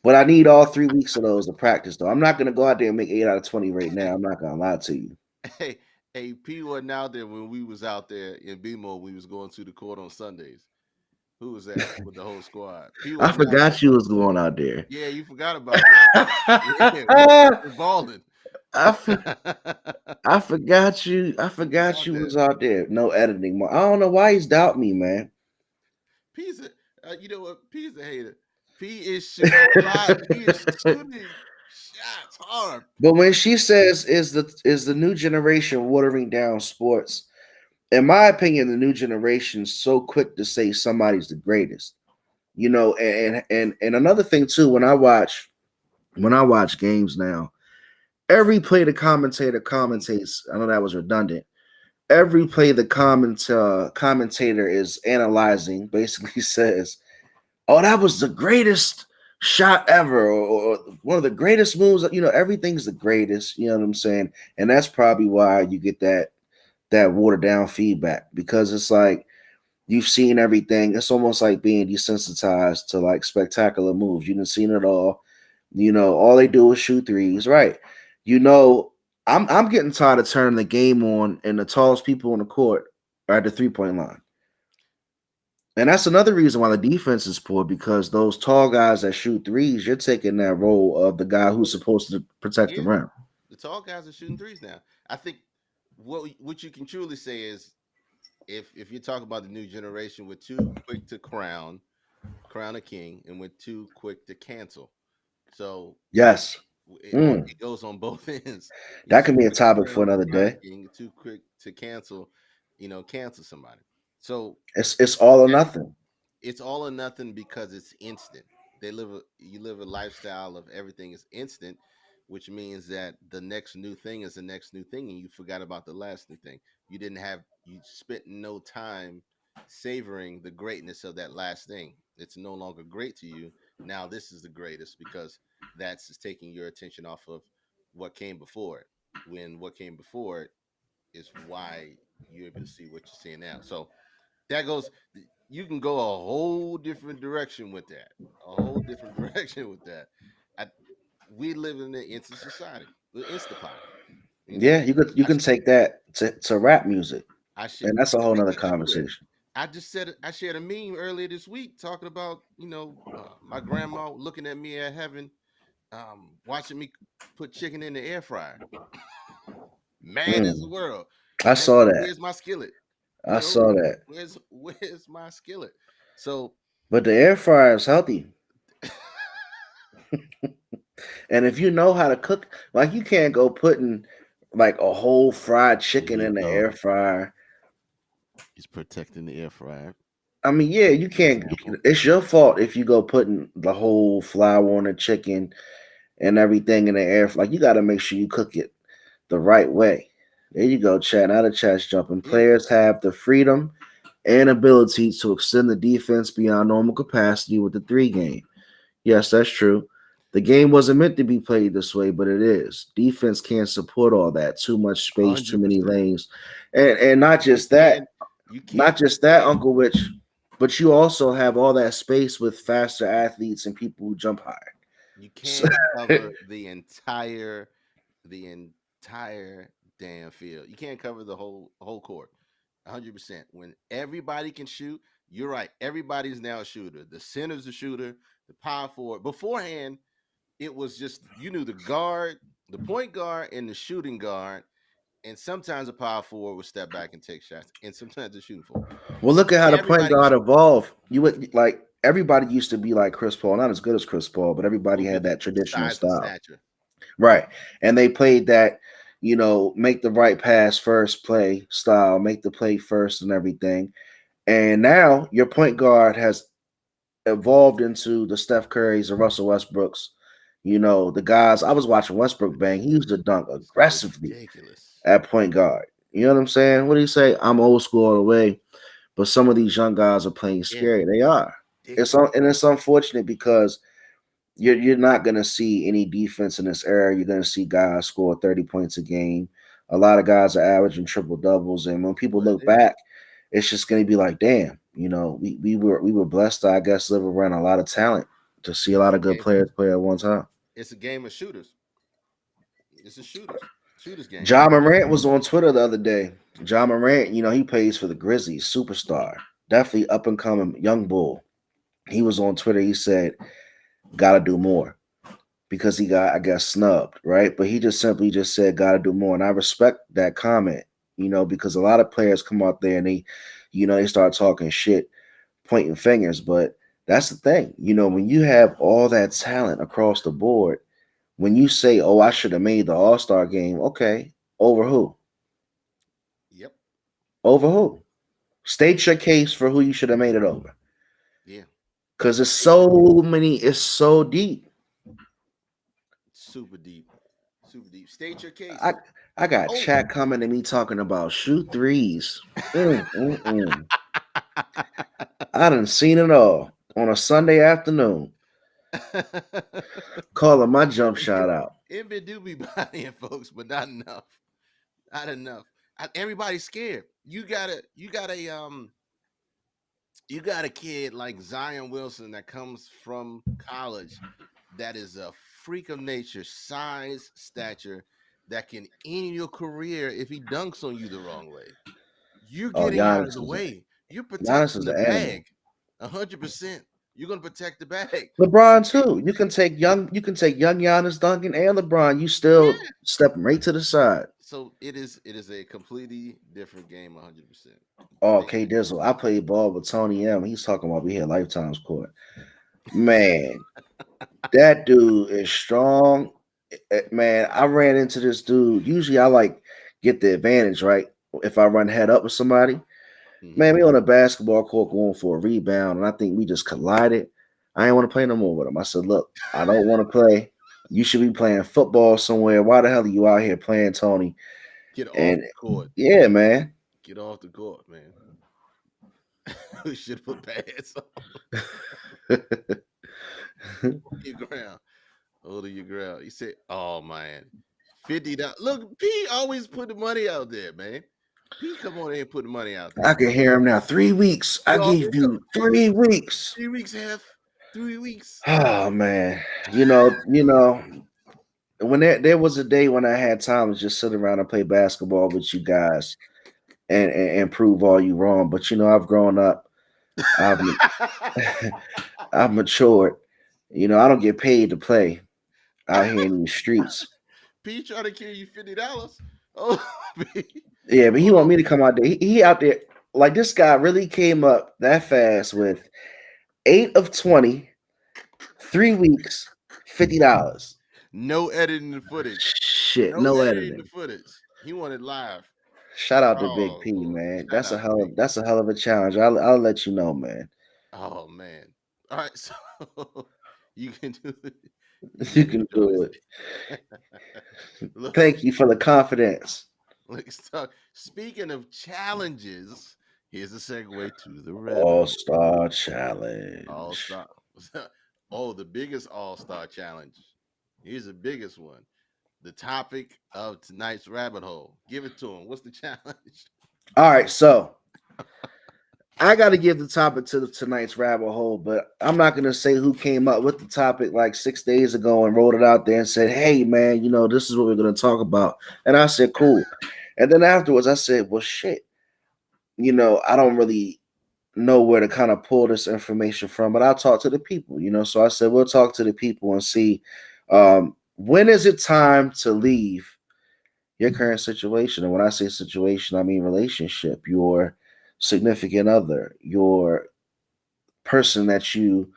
C: But I need all 3 weeks of those to practice, though. I'm not gonna go out there and make 8 out of 20 right now. I'm not gonna lie to you.
B: Hey, hey, P wasn't out there when we was out there in BMO. We was going to the court on Sundays. Who was that with the whole squad? P
C: I
B: wasn't out there.
C: forgot you was going out there.
B: Yeah, you forgot about me. Yeah, we
C: I,
B: were balling.
C: for- I forgot you. I
B: We was
C: forgot
B: out
C: you
B: there.
C: was out there. No editing. I don't know why he's doubt me, man.
B: P's you know what? P's a hater. P is shooting shots. He is shooting shots hard.
C: But when she says is the new generation watering down sports, in my opinion, the new generation's so quick to say somebody's the greatest. And another thing too, when I watch games now, every play the commentator commentates. I know that was redundant. Every play the commentator is analyzing basically says, "Oh, that was the greatest shot ever," or one of the greatest moves. Everything's the greatest. You know what I'm saying? And that's probably why you get that watered down feedback, because it's like you've seen everything. It's almost like being desensitized to like spectacular moves. You've seen it all. All they do is shoot threes, right? You know, I'm getting tired of turning the game on and the tallest people on the court are at the 3 point line. And that's another reason why the defense is poor, because those tall guys that shoot threes, you're taking that role of the guy who's supposed to protect the
B: Yeah,
C: rim.
B: the tall guys are shooting threes now. I think what you can truly say is if you talk about the new generation, we're too quick to crown a king, and we're too quick to cancel. So
C: Yes. Mm,
B: it goes on both ends. You're
C: that
B: too
C: can be a
B: quick to
C: topic for another
B: crown a
C: day.
B: king, you're too quick to cancel, cancel somebody. So
C: It's all or
B: every
C: nothing.
B: it's all or nothing because it's instant. You live a lifestyle of everything is instant, which means that the next new thing is the next new thing, and you forgot about the last new thing. You spent no time savoring the greatness of that last thing. It's no longer great to you. Now this is the greatest because that's just taking your attention off of what came before it. When what came before it is why you're able to see what you're seeing now. So that goes you can go a whole different direction with that, a whole different direction with that. I, we live in an instant society, the Instapot. you know
C: Yeah, you can
B: I,
C: take that to rap music,
B: should
C: and that's a
B: you
C: whole
B: take
C: nother
B: it everywhere.
C: conversation.
B: I shared a meme earlier this week talking about my grandma looking at me at heaven, watching me put chicken in the air fryer, mad as the
C: Mm,
B: world.
C: I
B: Heaven,
C: saw that.
B: where's my skillet?
C: I saw that.
B: Where's my skillet? So
C: But the air fryer is healthy. And if you know how to cook, like you can't go putting like a whole fried
B: there
C: chicken
B: you
C: in the
B: go.
C: air fryer.
B: He's protecting the air fryer.
C: I mean, yeah, you can't.
B: Example.
C: It's your fault if you go putting the whole flour on the chicken and everything in the air. Like you got to make sure you cook it the right way. There you go, Chad. Now the chat's jumping.
B: Yeah.
C: Players have the freedom and ability to extend the defense beyond normal capacity with the three game. Yes, that's true. The game wasn't meant to be played this way, but it is. Defense can't support all that. Too much space, too many
B: 100%.
C: lanes, and not
B: You
C: just that,
B: can you
C: not
B: can't
C: just that,
B: defend.
C: Uncle Rich, but you also have all that space with faster athletes and people who jump higher.
B: You
C: So,
B: can't cover the entire damn field. You can't cover the whole court. 100%. When everybody can shoot, you're right. Everybody's now a shooter. The center's a shooter, the power forward. Beforehand, it was just you knew the guard, the point guard, and the shooting guard, and sometimes a power forward would step back and take shots, and sometimes the shooting forward.
C: well, look at how the point
B: Everybody can
C: guard
B: shoot.
C: evolved. You would like everybody used to be like Chris Paul, not as good as Chris Paul, but
B: A
C: everybody
B: little
C: had
B: bit
C: that
B: the
C: traditional
B: size and
C: style.
B: stature.
C: Right. And they played that, make the right pass first play style, make the play first and everything. And now your point guard has evolved into the Steph Currys and Russell Westbrooks. The guys, I was watching Westbrook bang. He used to dunk
B: It's
C: aggressively
B: ridiculous.
C: at point guard. You know what I'm saying? What do you say? I'm old school all the way, but some of these young guys are playing
B: Yeah,
C: scary. They are.
B: ridiculous.
C: And it's unfortunate because you're not gonna see any defense in this era. You're gonna see guys score 30 points a game. A lot of guys are averaging triple doubles, and when people
B: What
C: look
B: it is.
C: back, it's just gonna be like, damn, we were blessed to, I guess, live around a lot of talent to see a
B: It's
C: lot
B: a
C: of good
B: game.
C: players play at one time.
B: It's a game of shooters. It's a shooters game.
C: John Morant was on Twitter the other day. John Morant, he plays for the Grizzlies, superstar, definitely up and coming young bull. He was on Twitter. He said, "Gotta do more." Because he got, I guess, snubbed, right? But he just simply just said, "Got to do more," and I respect that comment, because a lot of players come out there and they start talking shit, pointing fingers. But that's the thing, when you have all that talent across the board, when you say, "Oh, I should have made the All Star game," okay, over who?
B: Yep.
C: Over who? State your case for who you should have made it over,
B: Yeah.
C: because it's
B: State your case.
C: so many, it's so deep.
B: Super deep. Super deep. State your
C: I
B: case.
C: I got
B: Oh.
C: chat coming to me talking about shoot threes. Mm, mm, mm. I done seen it all on a Sunday afternoon. Calling my jump shot out.
B: Envy do be buying folks, but not enough. Not enough. Everybody's scared. You got a kid like Zion Wilson that comes from college that is a freak of nature, size, stature, that can end your career if he dunks on you the wrong way. You're
C: Oh,
B: getting out of the way. You're
C: Giannis
B: protecting
C: is
B: the
C: an animal.
B: bag. 100%. You're gonna protect the bag. You
C: LeBron
B: can't.
C: too. You can take young Giannis Duncan and LeBron. You still
B: Yeah.
C: step 'em right to the side.
B: So it is a completely different game. 100%.
C: Oh,
B: They
C: K Dizzle. I played ball with Tony M. He's talking about we had lifetimes court. Man, that dude is strong. Man, I ran into this dude. Usually I like get the advantage, right? If I run head up with somebody.
B: hmm
C: Man, we on a basketball court going for a rebound, and I think we just collided. I didn't want to play no more with him. I said, "Look, I don't want to play. You should be playing football somewhere. Why the hell are you out here playing, Tony?"
B: Get off
C: And
B: the court.
C: yeah, man.
B: Get off the court, man. We should put pads on. Hold your ground. Hold your ground. He said, "Oh man, $50. Look, P always put the money out there, man. P come on in and put the money out
C: I
B: there.
C: can hear him now. 3 weeks. I
B: You already
C: gave
B: know.
C: you 3 weeks.
B: 3 weeks half. 3 weeks.
C: Oh man. You know, when there was a day when I had time to just sit around and play basketball with you guys and prove all you wrong. But I've grown up. I've I've matured. I don't get paid to play out here in these streets.
B: P trying to kill you $50. Oh, P.
C: Yeah, but he
B: Hold
C: want
B: on.
C: me to come out there. He out there like this guy really came up that fast with 8 of 20, 3 weeks, $50.
B: No editing the footage.
C: Shit,
B: No
C: no
B: editing the
C: editing.
B: footage. He wanted live.
C: Shout out to Big
B: Oh
C: P,
B: Lord.
C: man.
B: Shout
C: That's a
B: out to
C: hell
B: Big
C: of
B: P.
C: that's a hell of a challenge. I'll let you know, man.
B: Oh man. All right, so you can do it. You
C: You
B: get a
C: can do
B: choice.
C: it.
B: Look,
C: Thank you for the confidence.
B: let's talk. Speaking of challenges, here's a segue to the rabbit
C: All
B: hole.
C: Star
B: All
C: Challenge.
B: star. Oh, the biggest all star challenge. Here's the biggest one. The topic of tonight's rabbit hole. Give it to him. What's the challenge?
C: All right, so I got to give the topic to tonight's rabbit hole, but I'm not going to say who came up with the topic like 6 days ago and wrote it out there and said, "Hey, man, this is what we're going to talk about." And I said, "Cool." And then afterwards, I said, "Well, shit, I don't really know where to kind of pull this information from, but I'll talk to the people, So I said, we'll talk to the people and see when is it time to leave your current situation. And when I say situation, I mean relationship, your significant other, your person that you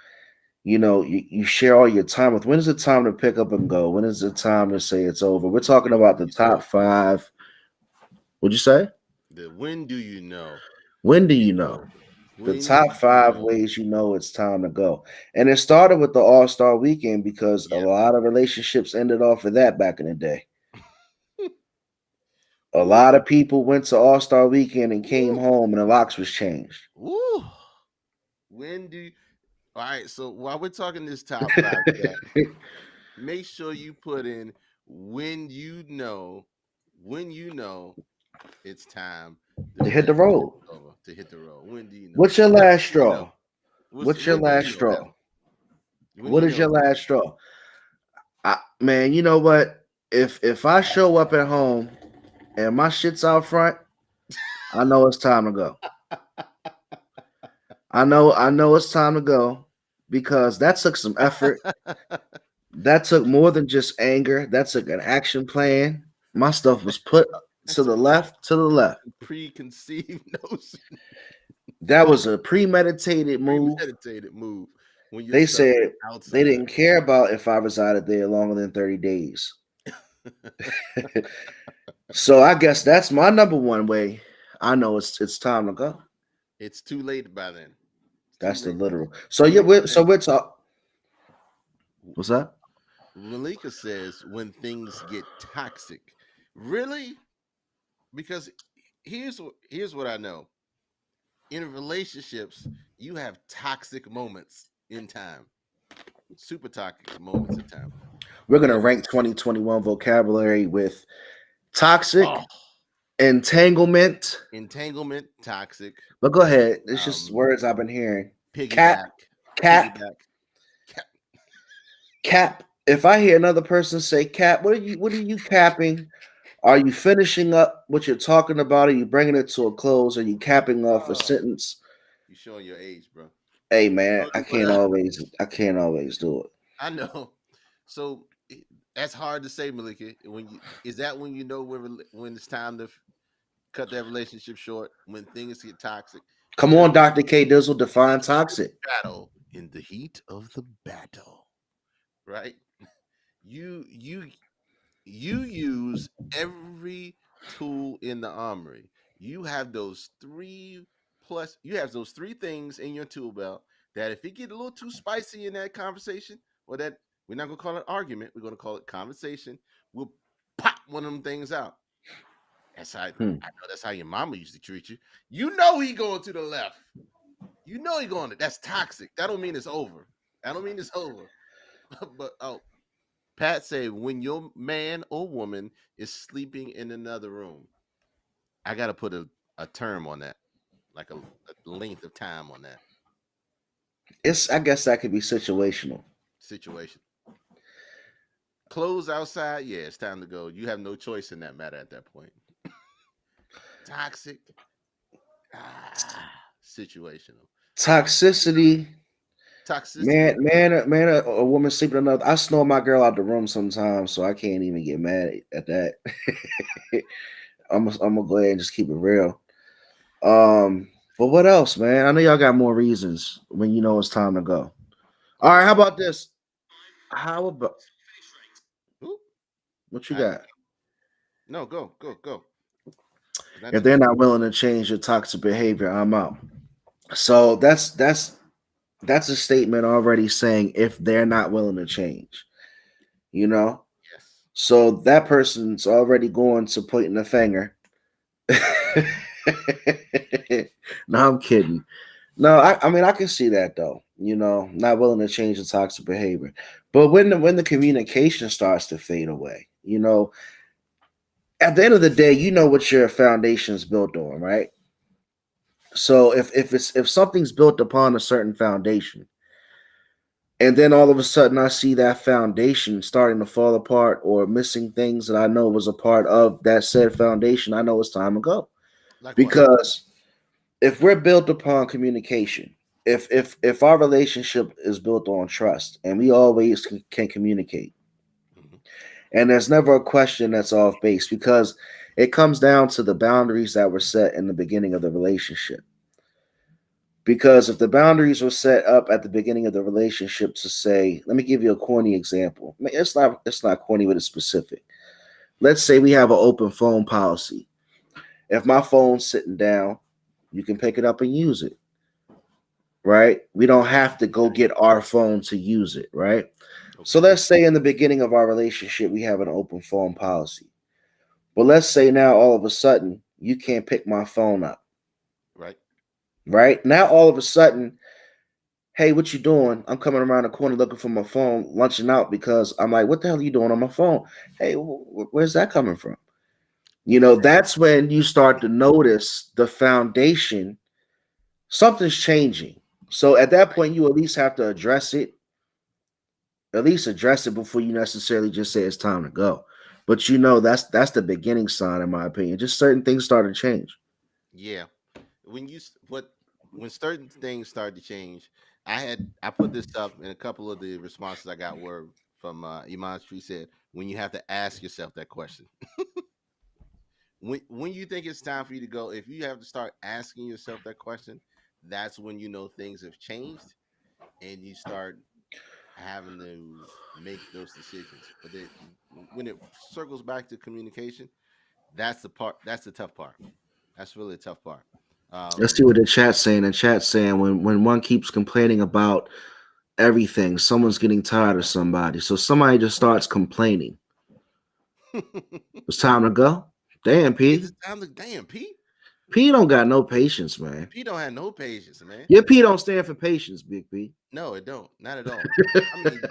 C: share all your time with. When is it time to pick up and go? When is it time to say it's over? We're talking about the
B: It's over.
C: top five. What'd you say?
B: The when do you know
C: When do you
B: it's
C: know?
B: over?
C: The
B: When do
C: top
B: you
C: five
B: know?
C: ways you know it's time to go. And it started with the All Star weekend because a
B: Yeah.
C: lot of relationships ended off of that back in the day. A
B: Woo,
C: lot of people went to All Star weekend and came
B: woo,
C: home and the locks was changed.
B: woo. When do you, all right, so while we're talking this top five chat, make sure you put in when you know it's time the
C: To hit the
B: relationship
C: road.
B: is over to hit the road. When do you know?
C: What's your
B: When
C: last
B: do you know?
C: straw? What's your
B: When do you
C: last
B: know, Pat?
C: straw?
B: When do
C: What
B: you
C: is
B: know
C: your
B: it's time?
C: last straw? Man, you know what? If I show up at home and my shit's out front, I know it's time to go. I know it's time to go because that took some effort. That took more than just anger. That took an action plan. My stuff was put to
B: That's a
C: the left, to the left.
B: preconceived notion,
C: That was a premeditated move.
B: premeditated move when your
C: They
B: stuff is
C: said they
B: outside.
C: didn't care about if I resided there longer than 30 days. So I guess that's my number one way I know it's time to go.
B: It's too late by then. It's too
C: That's the
B: late by then.
C: literal. So yeah,
B: Malika
C: so
B: says,
C: we're talk. What's that?
B: Malika says when things get toxic. Really? Because here's what I know. In relationships, you have toxic moments in time. Super toxic moments in time.
C: We're gonna
B: But
C: rank 2021 vocabulary with
B: oh,
C: toxic, entanglement.
B: entanglement, toxic,
C: But go ahead. It's just
B: um,
C: words I've been hearing. Cap,
B: piggyback,
C: cap,
B: piggyback, cap.
C: cap. If I hear another person say cap, what are you capping? Are you finishing up what you're talking about? Are you bringing it to a close? Are you capping off a
B: Oh,
C: sentence?
B: you showing your age, bro.
C: Hey man,
B: Oh,
C: I
B: but
C: can't always do it.
B: I know. So that's hard to say, Malika. Is that when you know when it's time to cut that relationship short, when things get toxic,
C: Come
B: because
C: on, Dr. K Dizzle,
B: in the
C: define
B: heat of
C: toxic.
B: the battle, in the heat of the battle, right? You you use every tool in the armory. You have those three things in your tool belt that if it get a little too spicy in that conversation, or that we're not gonna call it argument, we're gonna call it conversation, we'll pop one of them things out. That's how I
C: Hmm.
B: know that's how your mama used to treat you. You know he going to the left. You know he going to that's toxic. That don't mean it's over. I don't mean it's over. But oh, Pat said when your man or woman is sleeping in another room, I gotta put a term on that, like a length of time on that
C: I guess that could be situational.
B: situation. Clothes outside, yeah, it's time to go. You have no choice in that matter at that point. Toxic, situational.
C: Toxicity,
B: Toxicity,
C: man, a woman sleeping another. I snore my girl out the room sometimes, so I can't even get mad at that. I'm gonna go ahead and just keep it real. But what else, man? I know y'all got more reasons when you know it's time to go. All right,
B: yeah.
C: how about this? How about
B: Ooh,
C: what you
B: I
C: got?
B: no go. 'Cause I
C: If
B: know
C: they're
B: you.
C: not willing to change your toxic behavior, I'm out. So that's a statement already saying if they're not willing to change, you know.
B: Yes.
C: So that person's already going to pointing the finger. No, I'm kidding. No, I mean I can see that though. Not willing to change the toxic behavior. But when the communication starts to fade away, at the end of the day, you know what your foundation is built on, right? So if something's built upon a certain foundation, and then all of a sudden I see that foundation starting to fall apart or missing things that I know was a part of that said foundation, I know it's time to go.
B: Like what?
C: Because if we're built upon communication, if our relationship is built on trust and we always can communicate,
B: Mhm.
C: and there's never a question that's off base because it comes down to the boundaries that were set in the beginning of the relationship. Because if the boundaries were set up at the beginning of the relationship to say, let me give you a corny example. It's not corny, but it's specific. Let's say we have an open phone policy. If my phone's sitting down, you can pick it up and use it, right? We don't have to go
B: Okay.
C: get our phone to use it, right? So
B: Okay.
C: let's say in the beginning of our relationship, we have an open phone policy. But let's say now all of a sudden you can't pick my phone up,
B: Right.
C: right? Now all of a sudden, hey, what you doing? I'm coming around the corner looking for my phone, lunching out because I'm like, what the hell are you doing on my phone? Hey, where's that coming from?
B: Exactly.
C: That's when you start to notice the foundation, something's changing. So at that
B: Right.
C: point, you at least have to address it before you necessarily just say it's time to go. But that's the beginning sign, in my opinion. Just certain things start to change.
B: Yeah. What when certain things start to change, I put this up, and a couple of the responses I got were from Iman Street said, when you have to ask yourself that question. When you think it's time for you to go, if you have to start asking yourself that question, that's when you know things have changed, and you start having to make those decisions. But when it circles back to communication, that's the part. That's the tough part. That's really the tough part.
C: Let's see
B: Um,
C: what the chat's saying. The chat's saying when one keeps complaining about everything, someone's getting tired of somebody. So somebody just starts complaining. It's time to go. Damn,
B: is
C: P.
B: it time to damn P?
C: P don't got no patience, man.
B: P don't have no patience, man.
C: Your P don't stand for patience, Big P.
B: No, it don't. Not at all. I mean,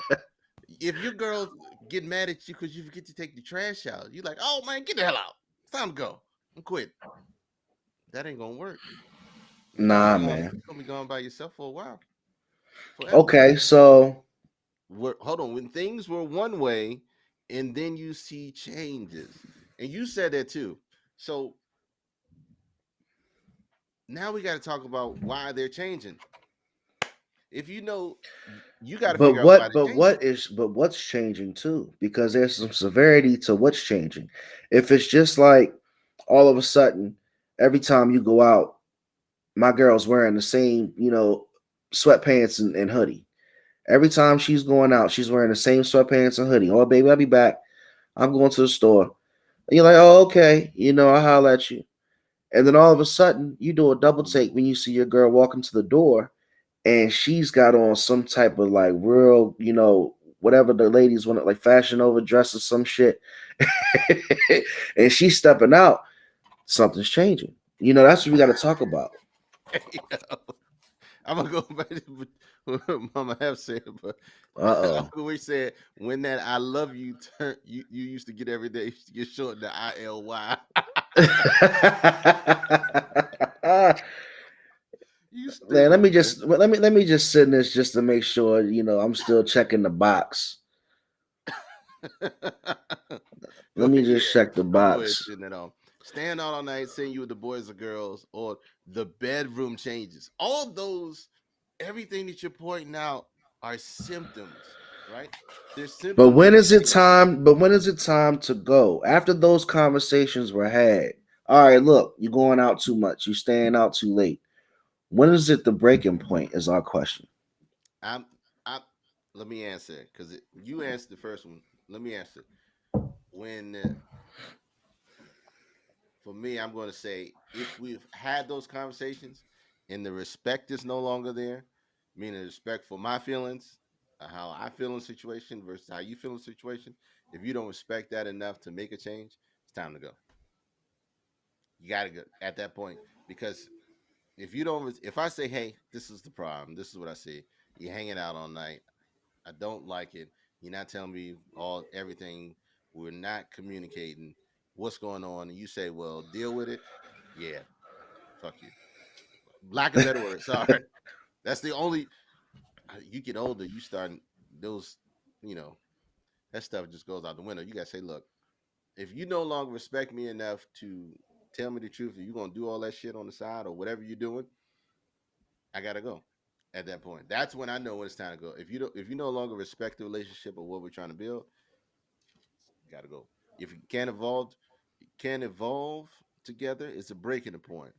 B: if your girl get mad at you because you forget to take the trash out, you're like, "Oh man, get the hell out! It's time to go. I'm quit." That ain't gonna work.
C: Nah, man.
B: You're gonna be gone by yourself for a while, forever.
C: Okay, so
B: Hold on. When things were one way, and then you see changes, and you said that too. So now we got to talk about why they're changing. If you know, you got to
C: but
B: figure out why
C: what
B: they're
C: but
B: changing.
C: what is but what's changing too? Because there's some severity to what's changing. If it's just like all of a sudden, every time you go out, my girl's wearing the same, sweatpants and hoodie. Every time she's going out, she's wearing the same sweatpants and hoodie. Oh, baby, I'll be back. I'm going to the store. And you're like, oh, okay. I'll holler at you. And then all of a sudden, you do a double
B: Mhm.
C: take when you see your girl walking to the door and she's got on some type of like real, whatever the ladies want, like fashion over dress or some shit. And she's stepping out, something's changing. That's what we got to talk about.
B: I'm gonna go back to what Mama have said, but
C: Uh
B: we said when that "I love you" turn you used to get every day used to get short the ILY.
C: oh.
B: You
C: Man, let
B: stupid
C: me
B: man.
C: just let me just sit in this just to make sure I'm still checking the box.
B: Go
C: Let me
B: ahead,
C: just
B: yeah.
C: check the
B: You go ahead,
C: box.
B: sitting it on. Stand out all night, seeing you with the boys or girls, or the bedroom changes. All those, everything that you're pointing out are symptoms, right? They're
C: But
B: symptoms
C: when
B: of
C: is it
B: change.
C: time? But when is it time to go? After those conversations were had. All right, look, you're going out too much. You're staying out too late. When is it the breaking point? Is our question.
B: I'm, I. Let me answer because you answered the first one. Let me answer. When For me, I'm going to say if we've had those conversations and the respect is no longer there, meaning respect for my feelings, how I feel in the situation versus how you feel in the situation, if you don't respect that enough to make a change, it's time to go. You got to go at that point because if I say, hey, this is the problem, this is what I see, you're hanging out all night, I don't like it, you're not telling me everything, we're not communicating what's going on, and you say, well, deal with it. Yeah, fuck you. Lack of better word. Sorry. That's the only. You get older, you start those. You know that stuff just goes out the window. You gotta say, look, if you no longer respect me enough to tell me the truth, that you're gonna do all that shit on the side or whatever you're doing, I gotta go. At that point, that's when I know when it's time to go. If you no longer respect the relationship or what we're trying to build, you gotta go. If you can't evolve together, it's a breaking the point.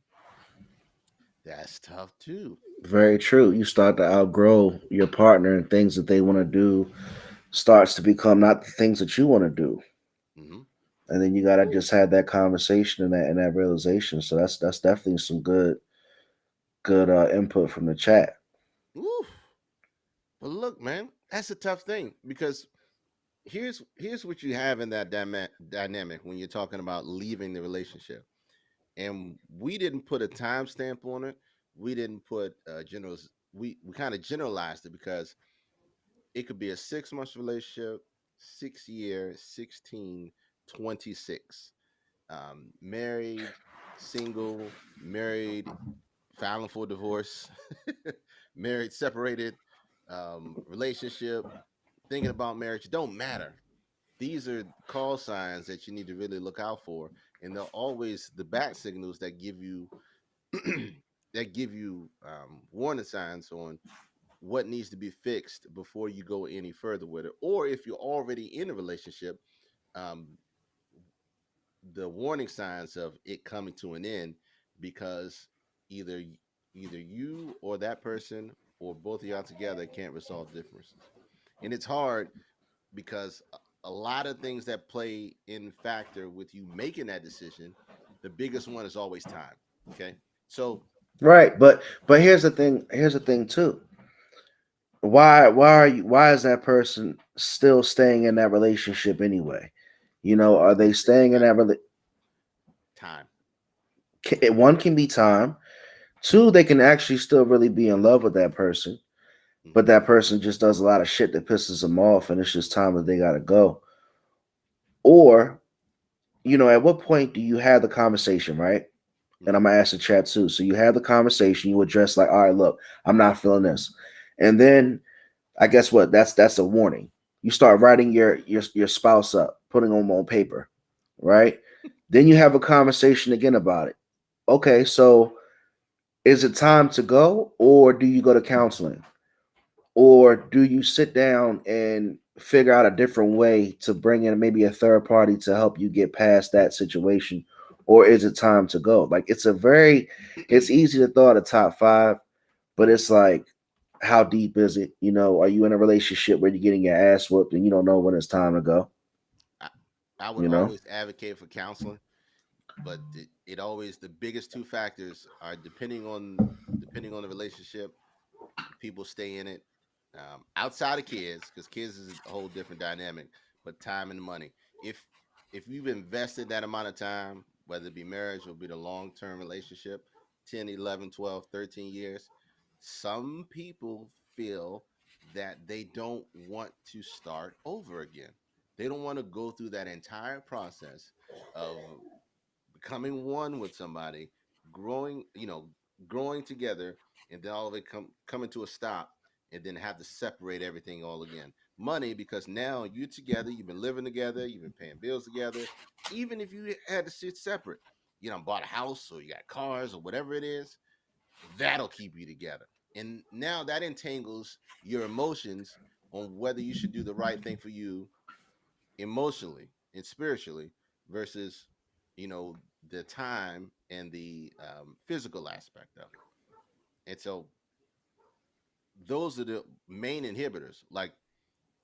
B: That's tough too.
C: Very true. You start to outgrow your partner, and things that they want to do starts to become not the things that you want to do.
B: Hmm.
C: And then you gotta
B: Ooh,
C: just have that conversation and that realization. So that's definitely some good input from the chat.
B: ooh. But look, man, that's a tough thing because here's what you have in that dynamic when you're talking about leaving the relationship. And we didn't put a timestamp on it. We didn't put generals. We kind of generalized it because it could be a 6 month relationship, 6 year, 16, 26. Married, single, married, filing for divorce, married, separated, relationship, thinking about marriage. It don't matter. These are call signs that you need to really look out for, and they're always the bat signals that give you warning signs on what needs to be fixed before you go any further with it. Or if you're already in a relationship, um, the warning signs of it coming to an end because either either you or that person or both of y'all together can't resolve differences. And it's hard because a lot of things that play in factor with you making that decision, the biggest one is always time. Okay. So
C: Right, but here's the thing. Here's the thing too. Why is that person still staying in that relationship anyway? You know, are they
B: this is
C: staying in
B: right,
C: that
B: time.
C: one can be time. Two, they can actually still really be in love with that person, but
B: Hmm.
C: that person just does a lot of shit that pisses them off, and it's just time that they gotta go. Or, at what point do you have the conversation, right? And I'm
B: Hmm.
C: gonna ask the chat too. So you have the conversation, you address like, all right, look, I'm not feeling this. And then I guess what? That's a warning. You start writing your spouse up, putting them on paper, right? Then you have a conversation again about it. Okay, so is it time to go, or do you go to counseling? Or do you sit down and figure out a different way to bring in maybe a third party to help you get past that situation? Or is it time to go? Like it's easy to throw out a top five, but it's like, how deep is it? Are you in a relationship where you're getting your ass whooped and you don't know when it's time to go?
B: I, I would
C: You know?
B: always advocate for counseling, but it always the biggest two factors are depending on the relationship. People stay in it outside of kids because kids is a whole different dynamic, but time and money. If you've invested that amount of time, whether it be marriage or be the long-term relationship, 10, 11, 12, 13 years, some people feel that they don't want to start over again. They don't want to go through that entire process of becoming one with somebody, growing, growing together, and then all of it coming to a stop, and then have to separate everything all again. Money, because now you're together, you've been living together, you've been paying bills together. Even if you had to sit separate, bought a house or you got cars or whatever it is, that'll keep you together. And now that entangles your emotions on whether you should do the right thing for you emotionally and spiritually versus the time and the physical aspect of it. And so those are the main inhibitors. Like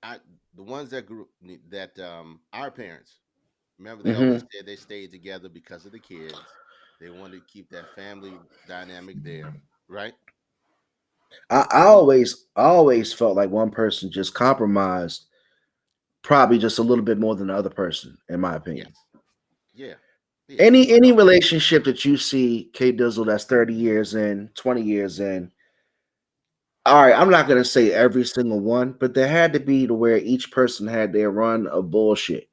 B: I the ones that grew that our parents, remember, they
C: Hmm.
B: always said they stayed together because of the kids. They wanted to keep that family dynamic there, right?
C: I always felt like one person just compromised probably just a little bit more than the other person, in my opinion.
B: Yes. Yeah. Yeah.
C: Any relationship that you see K Dizzle that's 30 years in, 20 years in, all right, I'm not gonna say every single one, but there had to be to where each person had their run of bullshit.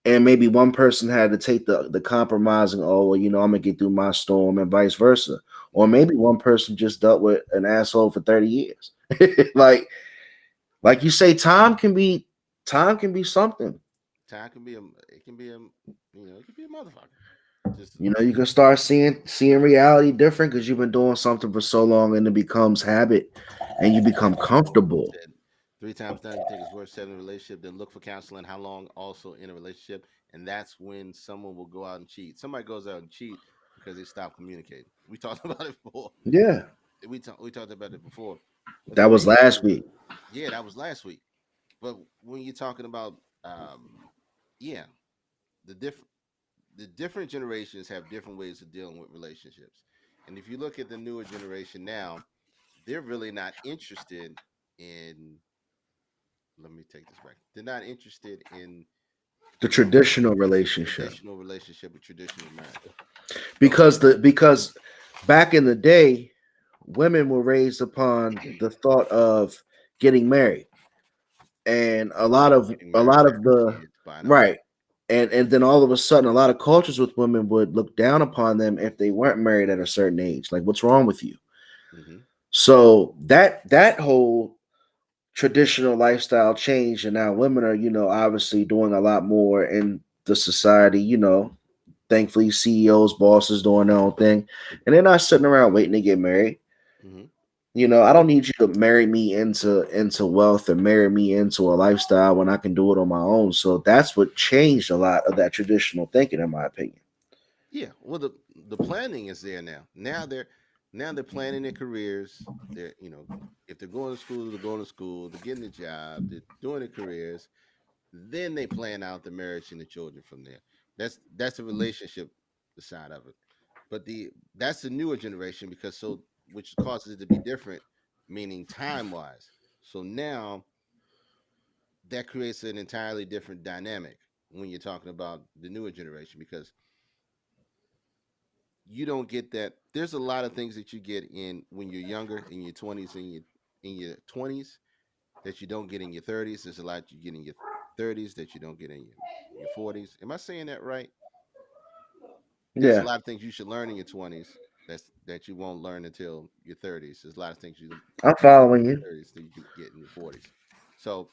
C: And maybe one person had to take the compromising, oh well, I'm gonna get through my storm and vice versa. Or
B: Hmm.
C: maybe one person just dealt with an asshole for 30 years. like you say, time can be something.
B: Time can be a it can be a it can be a motherfucker. Just
C: You can start seeing reality different because you've been doing something for so long and it becomes habit and you become comfortable.
B: said 3 times done, you think it's worth setting a relationship, then look for counseling. How long also in a relationship? And that's when someone will go out and cheat. Somebody goes out and cheat because they stopped communicating. We talked about it before.
C: Yeah,
B: We talked about it before. But the
C: that was
B: main
C: last
B: thing,
C: week.
B: yeah, that was last week. But when you're talking about, yeah, the different the different generations have different ways of dealing with relationships. And if you look at the newer generation now, they're really not interested in. Let me take this back. They're not interested in
C: The
B: knowing
C: traditional
B: the
C: relationship,
B: traditional relationship with traditional marriage. So
C: because back in the day, women were raised upon the thought of getting married, and
B: getting
C: a
B: married,
C: lot of
B: having
C: the
B: kids, buying a home.
C: right, and then all of a sudden, a lot of cultures with women would look down upon them if they weren't married at a certain age. Like, what's wrong with you?
B: Hmm.
C: So that whole traditional lifestyle changed, and now women are, obviously doing a lot more in the society. Thankfully, CEOs, bosses doing their own thing, and they're not sitting around waiting to get married.
B: Hmm.
C: I don't need you to marry me into wealth or marry me into a lifestyle when I can do it on my own. So that's what changed a lot of that traditional thinking, in my opinion.
B: Yeah, well, the planning is there now. Now they're planning their careers. They're if they're going to school, they're going to school. They're getting a job. They're doing their careers. Then they plan out the marriage and the children from there. That's the relationship side of it. But that's the newer generation because which causes it to be different, meaning time wise. So now that creates an entirely different dynamic when you're talking about the newer generation because you don't get that. There's a lot of things that you get in when you're younger, in your 20s, in your 20s that you don't get in your 30s. There's a lot you get in your 30s that you don't get in your 40s. Am I saying that right? There's a
C: Yeah,
B: lot of things you should learn in your 20s that you won't learn until your 30s. There's a lot of things you
C: I'm
B: learn in
C: following you.
B: your 30s that you can get in your 40s. So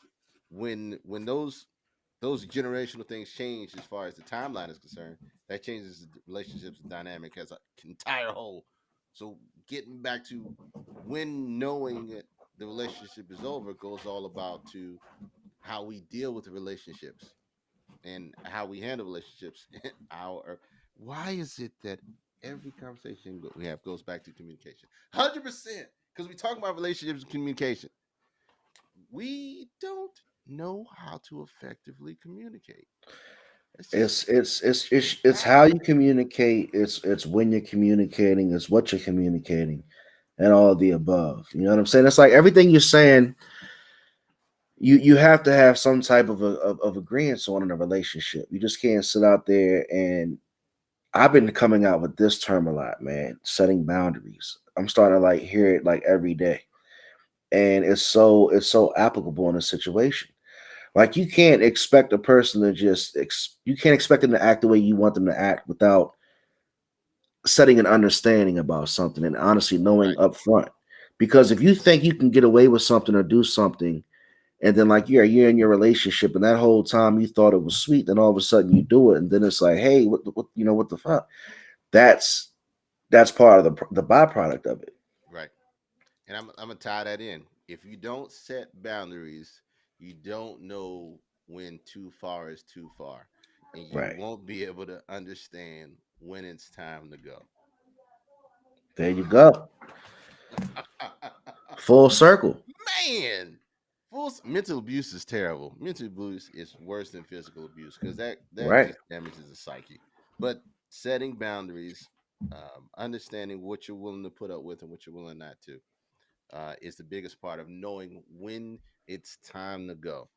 B: when those generational things change as far as the timeline is concerned, that changes the relationships dynamic as an entire whole. So getting back to when knowing that the relationship is over goes all about to how we deal with the relationships and how we handle relationships. Our Why is it that every conversation we have goes back to communication? 100%, because we talk about relationships and communication. We don't know how to effectively communicate. It's just
C: It's
B: fact.
C: how you communicate. It's when you're communicating. It's what you're communicating, and all of the above. You know what I'm saying? It's like everything you're saying. You have to have some type of agreement on in a relationship. You just can't sit out there and I've been coming out with this term a lot, man. Setting boundaries. I'm starting to like hear it like every day, and it's so applicable in a situation. Like you can't expect a person to you can't expect them to act the way you want them to act without setting an understanding about something and honestly knowing
B: Right.
C: up front. Because if you think you can get away with something or do something, and then like you're in your relationship, and that whole time you thought it was sweet, then all of a sudden you do it, and then it's like, hey, what the fuck? That's that's part of the byproduct of it.
B: Right. And I'm gonna tie that in. If you don't set boundaries, you don't know when too far is too far, and you
C: Right.
B: won't be able to understand when it's time to go.
C: There you go. Full circle.
B: Man, mental abuse is terrible. Mental abuse is worse than physical abuse because that
C: Right.
B: just damages the psyche. But setting boundaries, understanding what you're willing to put up with and what you're willing not to, is the biggest part of knowing when it's time to go.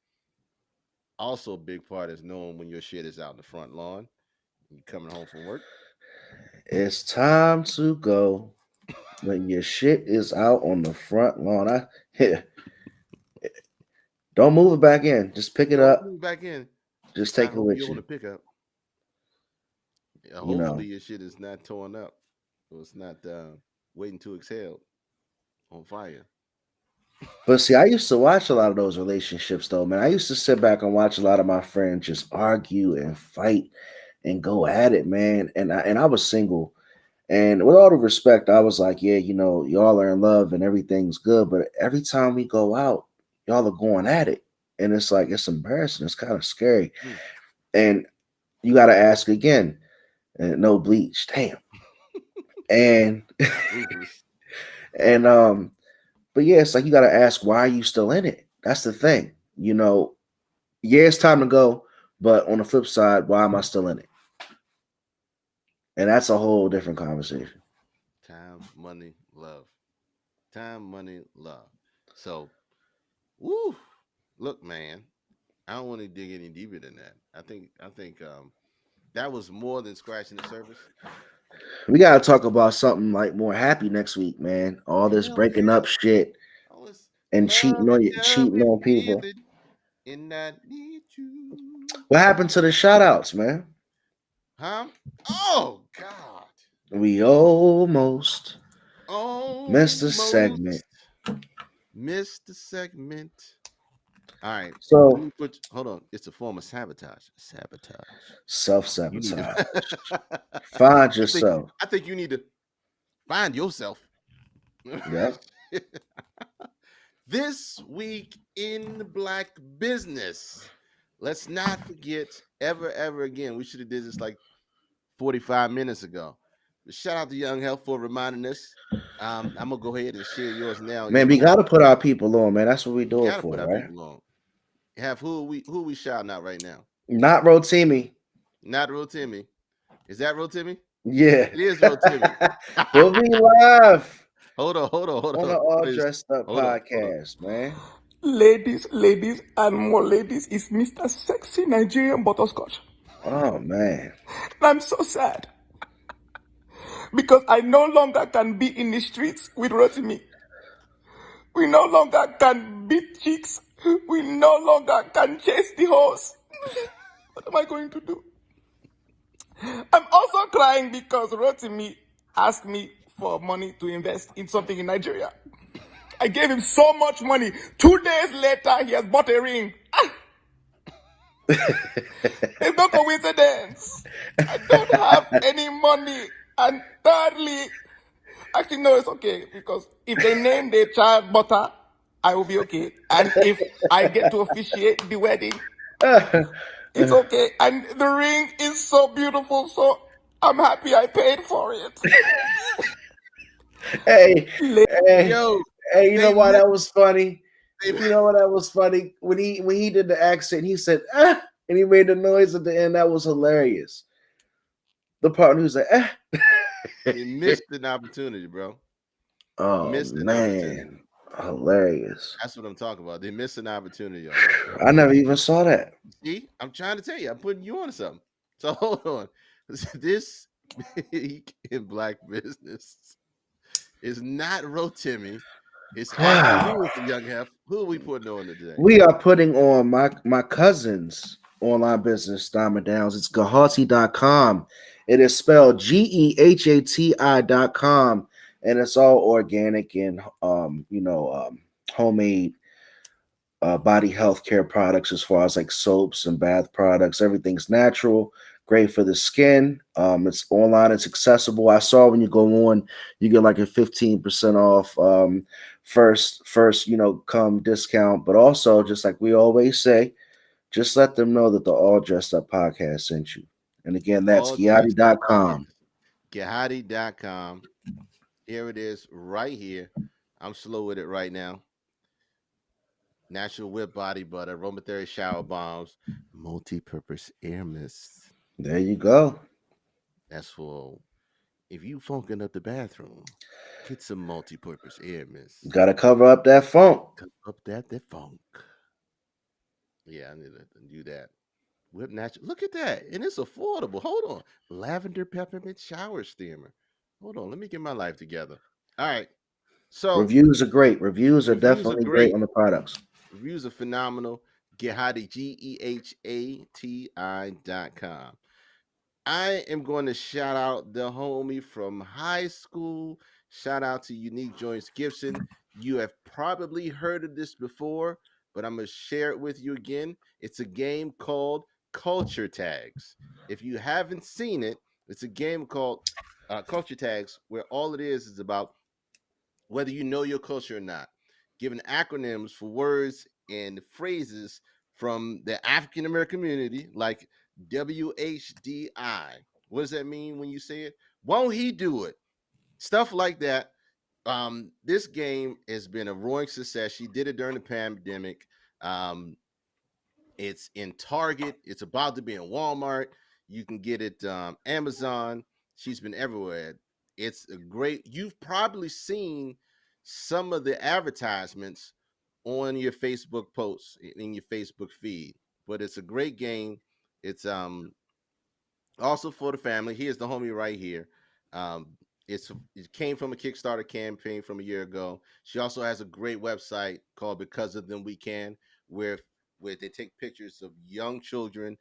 B: Also, a big part is knowing when your shit is out in the front lawn. You coming home from work.
C: It's time to go when your shit is out on the front lawn. Don't move it back in. Just pick it
B: Don't
C: up.
B: move back in.
C: Just
B: I
C: take it
B: hope
C: with
B: you own
C: you.
B: a pickup.
C: You
B: Hopefully,
C: know.
B: your shit is not torn up, or it's not waiting to exhale on fire.
C: But see, I used to watch a lot of those relationships though, man. I used to sit back and watch a lot of my friends just argue and fight and go at it, man. And I was single. And with all the respect, I was like, yeah, y'all are in love and everything's good. But every time we go out, y'all are going at it. And it's like, it's embarrassing. It's kind of scary.
B: Mm.
C: And you got to ask again, and no bleach. Damn. And
B: Rufus.
C: and but yeah, it's like you gotta ask, why are you still in it? That's the thing. Yeah, it's time to go, but on the flip side, why am I still in it? And that's a whole different conversation.
B: Time, money, love. Time, money, love. So, woo, look, man, I don't want to dig any deeper than that. I think that was more than scratching the surface.
C: We gotta talk about something like more happy next week, man. All this
B: Hell
C: breaking
B: yeah.
C: up shit
B: Oh, it's
C: and
B: love and love
C: cheating
B: and
C: on people.
B: feeling and I need you.
C: What happened to the shout outs, man?
B: Huh? Oh God.
C: We almost missed the segment.
B: Almost missed the segment. All right. Let
C: So
B: me put hold on. It's a form of sabotage. Sabotage.
C: self
B: You need
C: sabotage.
B: to
C: Find
B: I think
C: yourself.
B: I think you need to find yourself.
C: Yep.
B: This week in black business. Let's not forget ever again. We should have did this like 45 minutes ago. But shout out to Young Health for reminding us. I'm gonna go ahead and share yours now.
C: Man,
B: You're
C: we
B: gonna have
C: gotta
B: to
C: put our people on, man. That's what we
B: we
C: do it
B: gotta put
C: for,
B: our
C: right?
B: people on. Have who we shouting out right now?
C: Not Rotimi.
B: Not Real Timmy. Is that Real Timmy?
C: Yeah.
B: It is Real Timmy.
C: We'll be live
B: Hold
C: on the
B: on.
C: All
B: What is
C: Dressed Up
B: hold on.
C: podcast, man.
D: Ladies, and more ladies, is Mr. Sexy Nigerian Butterscotch.
C: Oh man.
D: I'm so sad because I no longer can be in the streets with Rotimi. We no longer can beat chicks. We no longer can chase the horse. What am I going to do? I'm also crying because Rotimi asked me for money to invest in something in Nigeria. I gave him so much money. 2 days later, he has bought a ring. It's no coincidence. I don't have any money. And thirdly, actually, no, it's okay because if they name their child Butter, I will be okay. And if I get to officiate the wedding, it's okay. And the ring is so beautiful, so I'm happy I paid for it.
C: hey, hey,
B: Yo,
C: hey, you know
B: they
C: why
B: missed
C: that was funny?
B: they,
C: You know what that was funny? When he did the accent, he said, ah, and he made the noise at the end. That was hilarious. The part who was like, ah.
B: they missed an opportunity, bro.
C: Oh
B: Missed an opportunity.
C: man. Hilarious.
B: That's what I'm talking about. They missed an opportunity on that, bro.
C: I never even saw that.
B: See, I'm trying to tell you, I'm putting you on to something. So hold on. This week in black business is not Rotimi. It's actually who is the young hef? Who are we putting on today?
C: We are putting on my cousin's online business, Diamond Downs. It's Gehati.com. It is spelled GEHATI.com. And it's all organic and homemade body health care products, as far as like soaps and bath products. Everything's natural, great for the skin. It's online, it's accessible. I saw when you go on, you get like a 15% off first come discount. But also, just like we always say, just let them know that the All Dressed Up podcast sent you. And again, that's
B: All dressed up
C: Giatti.com.
B: podcast. Gehati.com. Here it is right here. I'm slow with it right now. Natural whip body butter, aromatherapy shower bombs, multi-purpose air mist.
C: There you go.
B: That's for if you funking up the bathroom, get some multi-purpose air mist.
C: Got to cover up that funk.
B: Cut up that funk. Yeah, I need to do that. Whip natural. Look at that, and it's affordable. Hold on, lavender peppermint shower steamer. Hold on, let me get my life together. All right, so
C: Reviews are great. Reviews are
B: reviews are
C: definitely great
B: great.
C: on the products.
B: Reviews are phenomenal. Gehati, GEHATI.com. I am going to shout out the homie from high school. Shout out to Unique Joints Gibson. You have probably heard of this before, but I'm going to share it with you again. It's a game called Culture Tags. If you haven't seen it, it's a game called Culture Tags, where all it is about whether you know your culture or not, giving acronyms for words and phrases from the African American community, like WHDI. What does that mean when you say it? Won't he do it? stuff like that. This game has been a roaring success. She did it during the pandemic. Um, it's in Target. It's about to be in Walmart. You can get it Amazon. She's been everywhere. It's a great. You've probably seen some of the advertisements on your Facebook posts in your Facebook feed. But it's a great game. It's also for the family. Here's the homie right here. Um, it came from a Kickstarter campaign from a year ago. She also has a great website called Because of Them We Can, where they take pictures of young children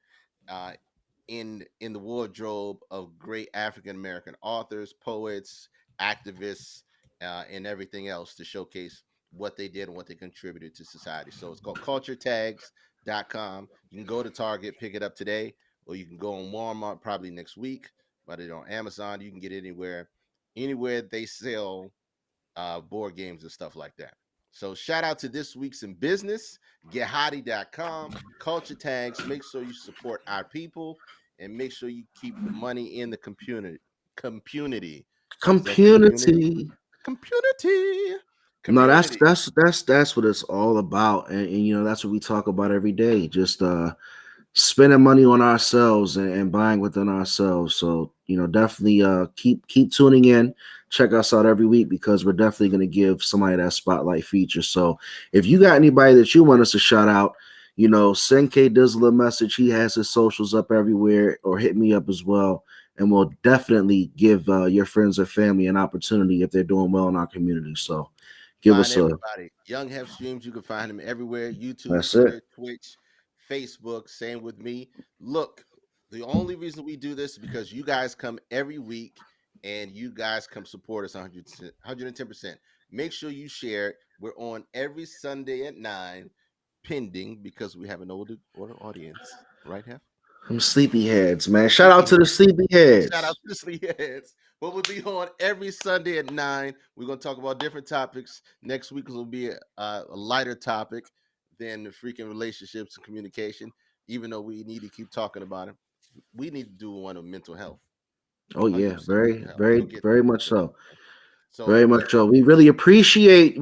B: uh, in the wardrobe of great African American authors, poets, activists, and everything else to showcase what they did and what they contributed to society. So it's called culturetags.com. You can go to Target, pick it up today, or you can go on Walmart probably next week. But it on Amazon, you can get it anywhere they sell board games and stuff like that. So shout out to this week's in business, gethottie.com, culture tags. Make sure you support our people and make sure you keep the money in the community. Community.
C: Community. No,
B: Community.
C: that's what it's all about, and you know that's what we talk about every day. Just spending money on ourselves and buying within ourselves. So you know, definitely keep tuning in. Check us out every week because we're definitely going to give somebody that spotlight feature. So if you got anybody that you want us to shout out, you know, send K Dizzle a message. He has his socials up everywhere, or hit me up as well. And we'll definitely give your friends or family an opportunity if they're doing well in our community. So give
B: Find
C: us a.
B: everybody. Young Hef Streams, you can find them everywhere. YouTube,
C: That's
B: Twitter,
C: it.
B: Twitch, Facebook. Same with me. Look, the only reason we do this is because you guys come every week and you guys come support us 110%. Make sure you share it. We're on every Sunday at 9, pending because we have an older audience. Right, Hef?
C: Some sleepyheads, man. Shout out to the
B: Shout out
C: sleepyheads.
B: to the Sleeheads. But we'll be on every Sunday at 9. We're going to talk about different topics. Next week will be a lighter topic than the freaking relationships and communication, even though we need to keep talking about it. We need to do one on mental health.
C: Oh yeah,
B: 100%
C: very,
B: mental health.
C: very,
B: We'll get
C: very
B: to
C: much
B: mental health.
C: so.
B: So
C: Very much so. We really appreciate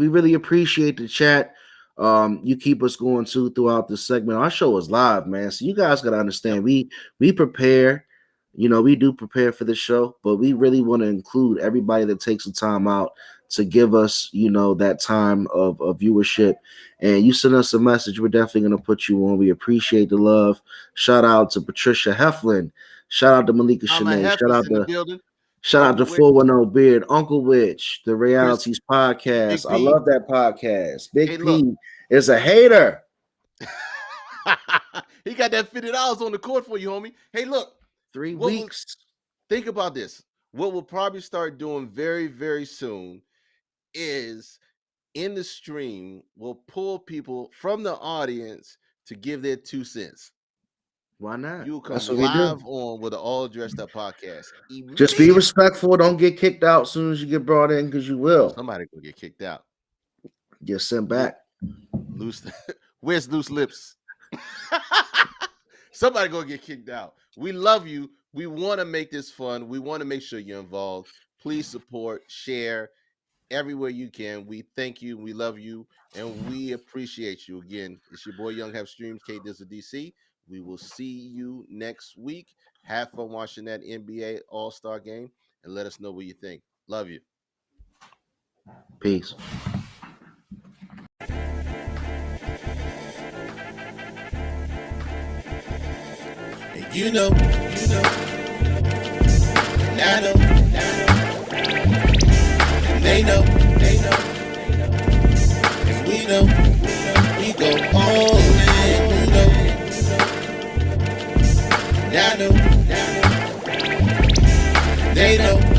C: the chat. You keep us going too throughout the segment. Our show is live, man. So you guys gotta understand we prepare, you know, we do prepare for the show, but we really want to include everybody that takes the time out to give us, you know, that time of viewership. And you send us a message, we're definitely gonna put you on. We appreciate the love. Shout out to Patricia Heflin. Shout out to Malika
B: Mama
C: Shanae.
B: Hef
C: Shout
B: is
C: out
B: in the
C: to
B: building.
C: Shout out to
B: Uncle Wick,
C: 410 Beard, Uncle Witch, the
B: Chris,
C: Realities Podcast.
B: Big
C: I
B: P.
C: love that podcast. Big
B: Hey, look.
C: P is a hater.
B: He got that $50 on the court for you, homie. Hey, look.
C: 3
B: What
C: weeks.
B: think about this. What we'll probably start doing very, very soon is in the stream, we'll pull people from the audience to give their 2 cents.
C: Why not?
B: You'll come
C: That's what we do.
B: live on with an all dressed up podcast.
C: Just be respectful. Don't get kicked out as soon as you get brought in, because you will.
B: Somebody gonna get kicked out.
C: Get sent back.
B: Loose. Where's loose lips? Somebody gonna get kicked out. We love you. We want to make this fun. We want to make sure you're involved. Please support, share everywhere you can. We thank you. We love you. And we appreciate you. Again, it's your boy Young Have Streams, K Dizzle DC. We will see you next week. Have fun watching that NBA All-Star game and let us know what you think. Love you.
C: Peace.
A: You know, and I know, and they know, and we know, we go all in, you know, and I know, they know.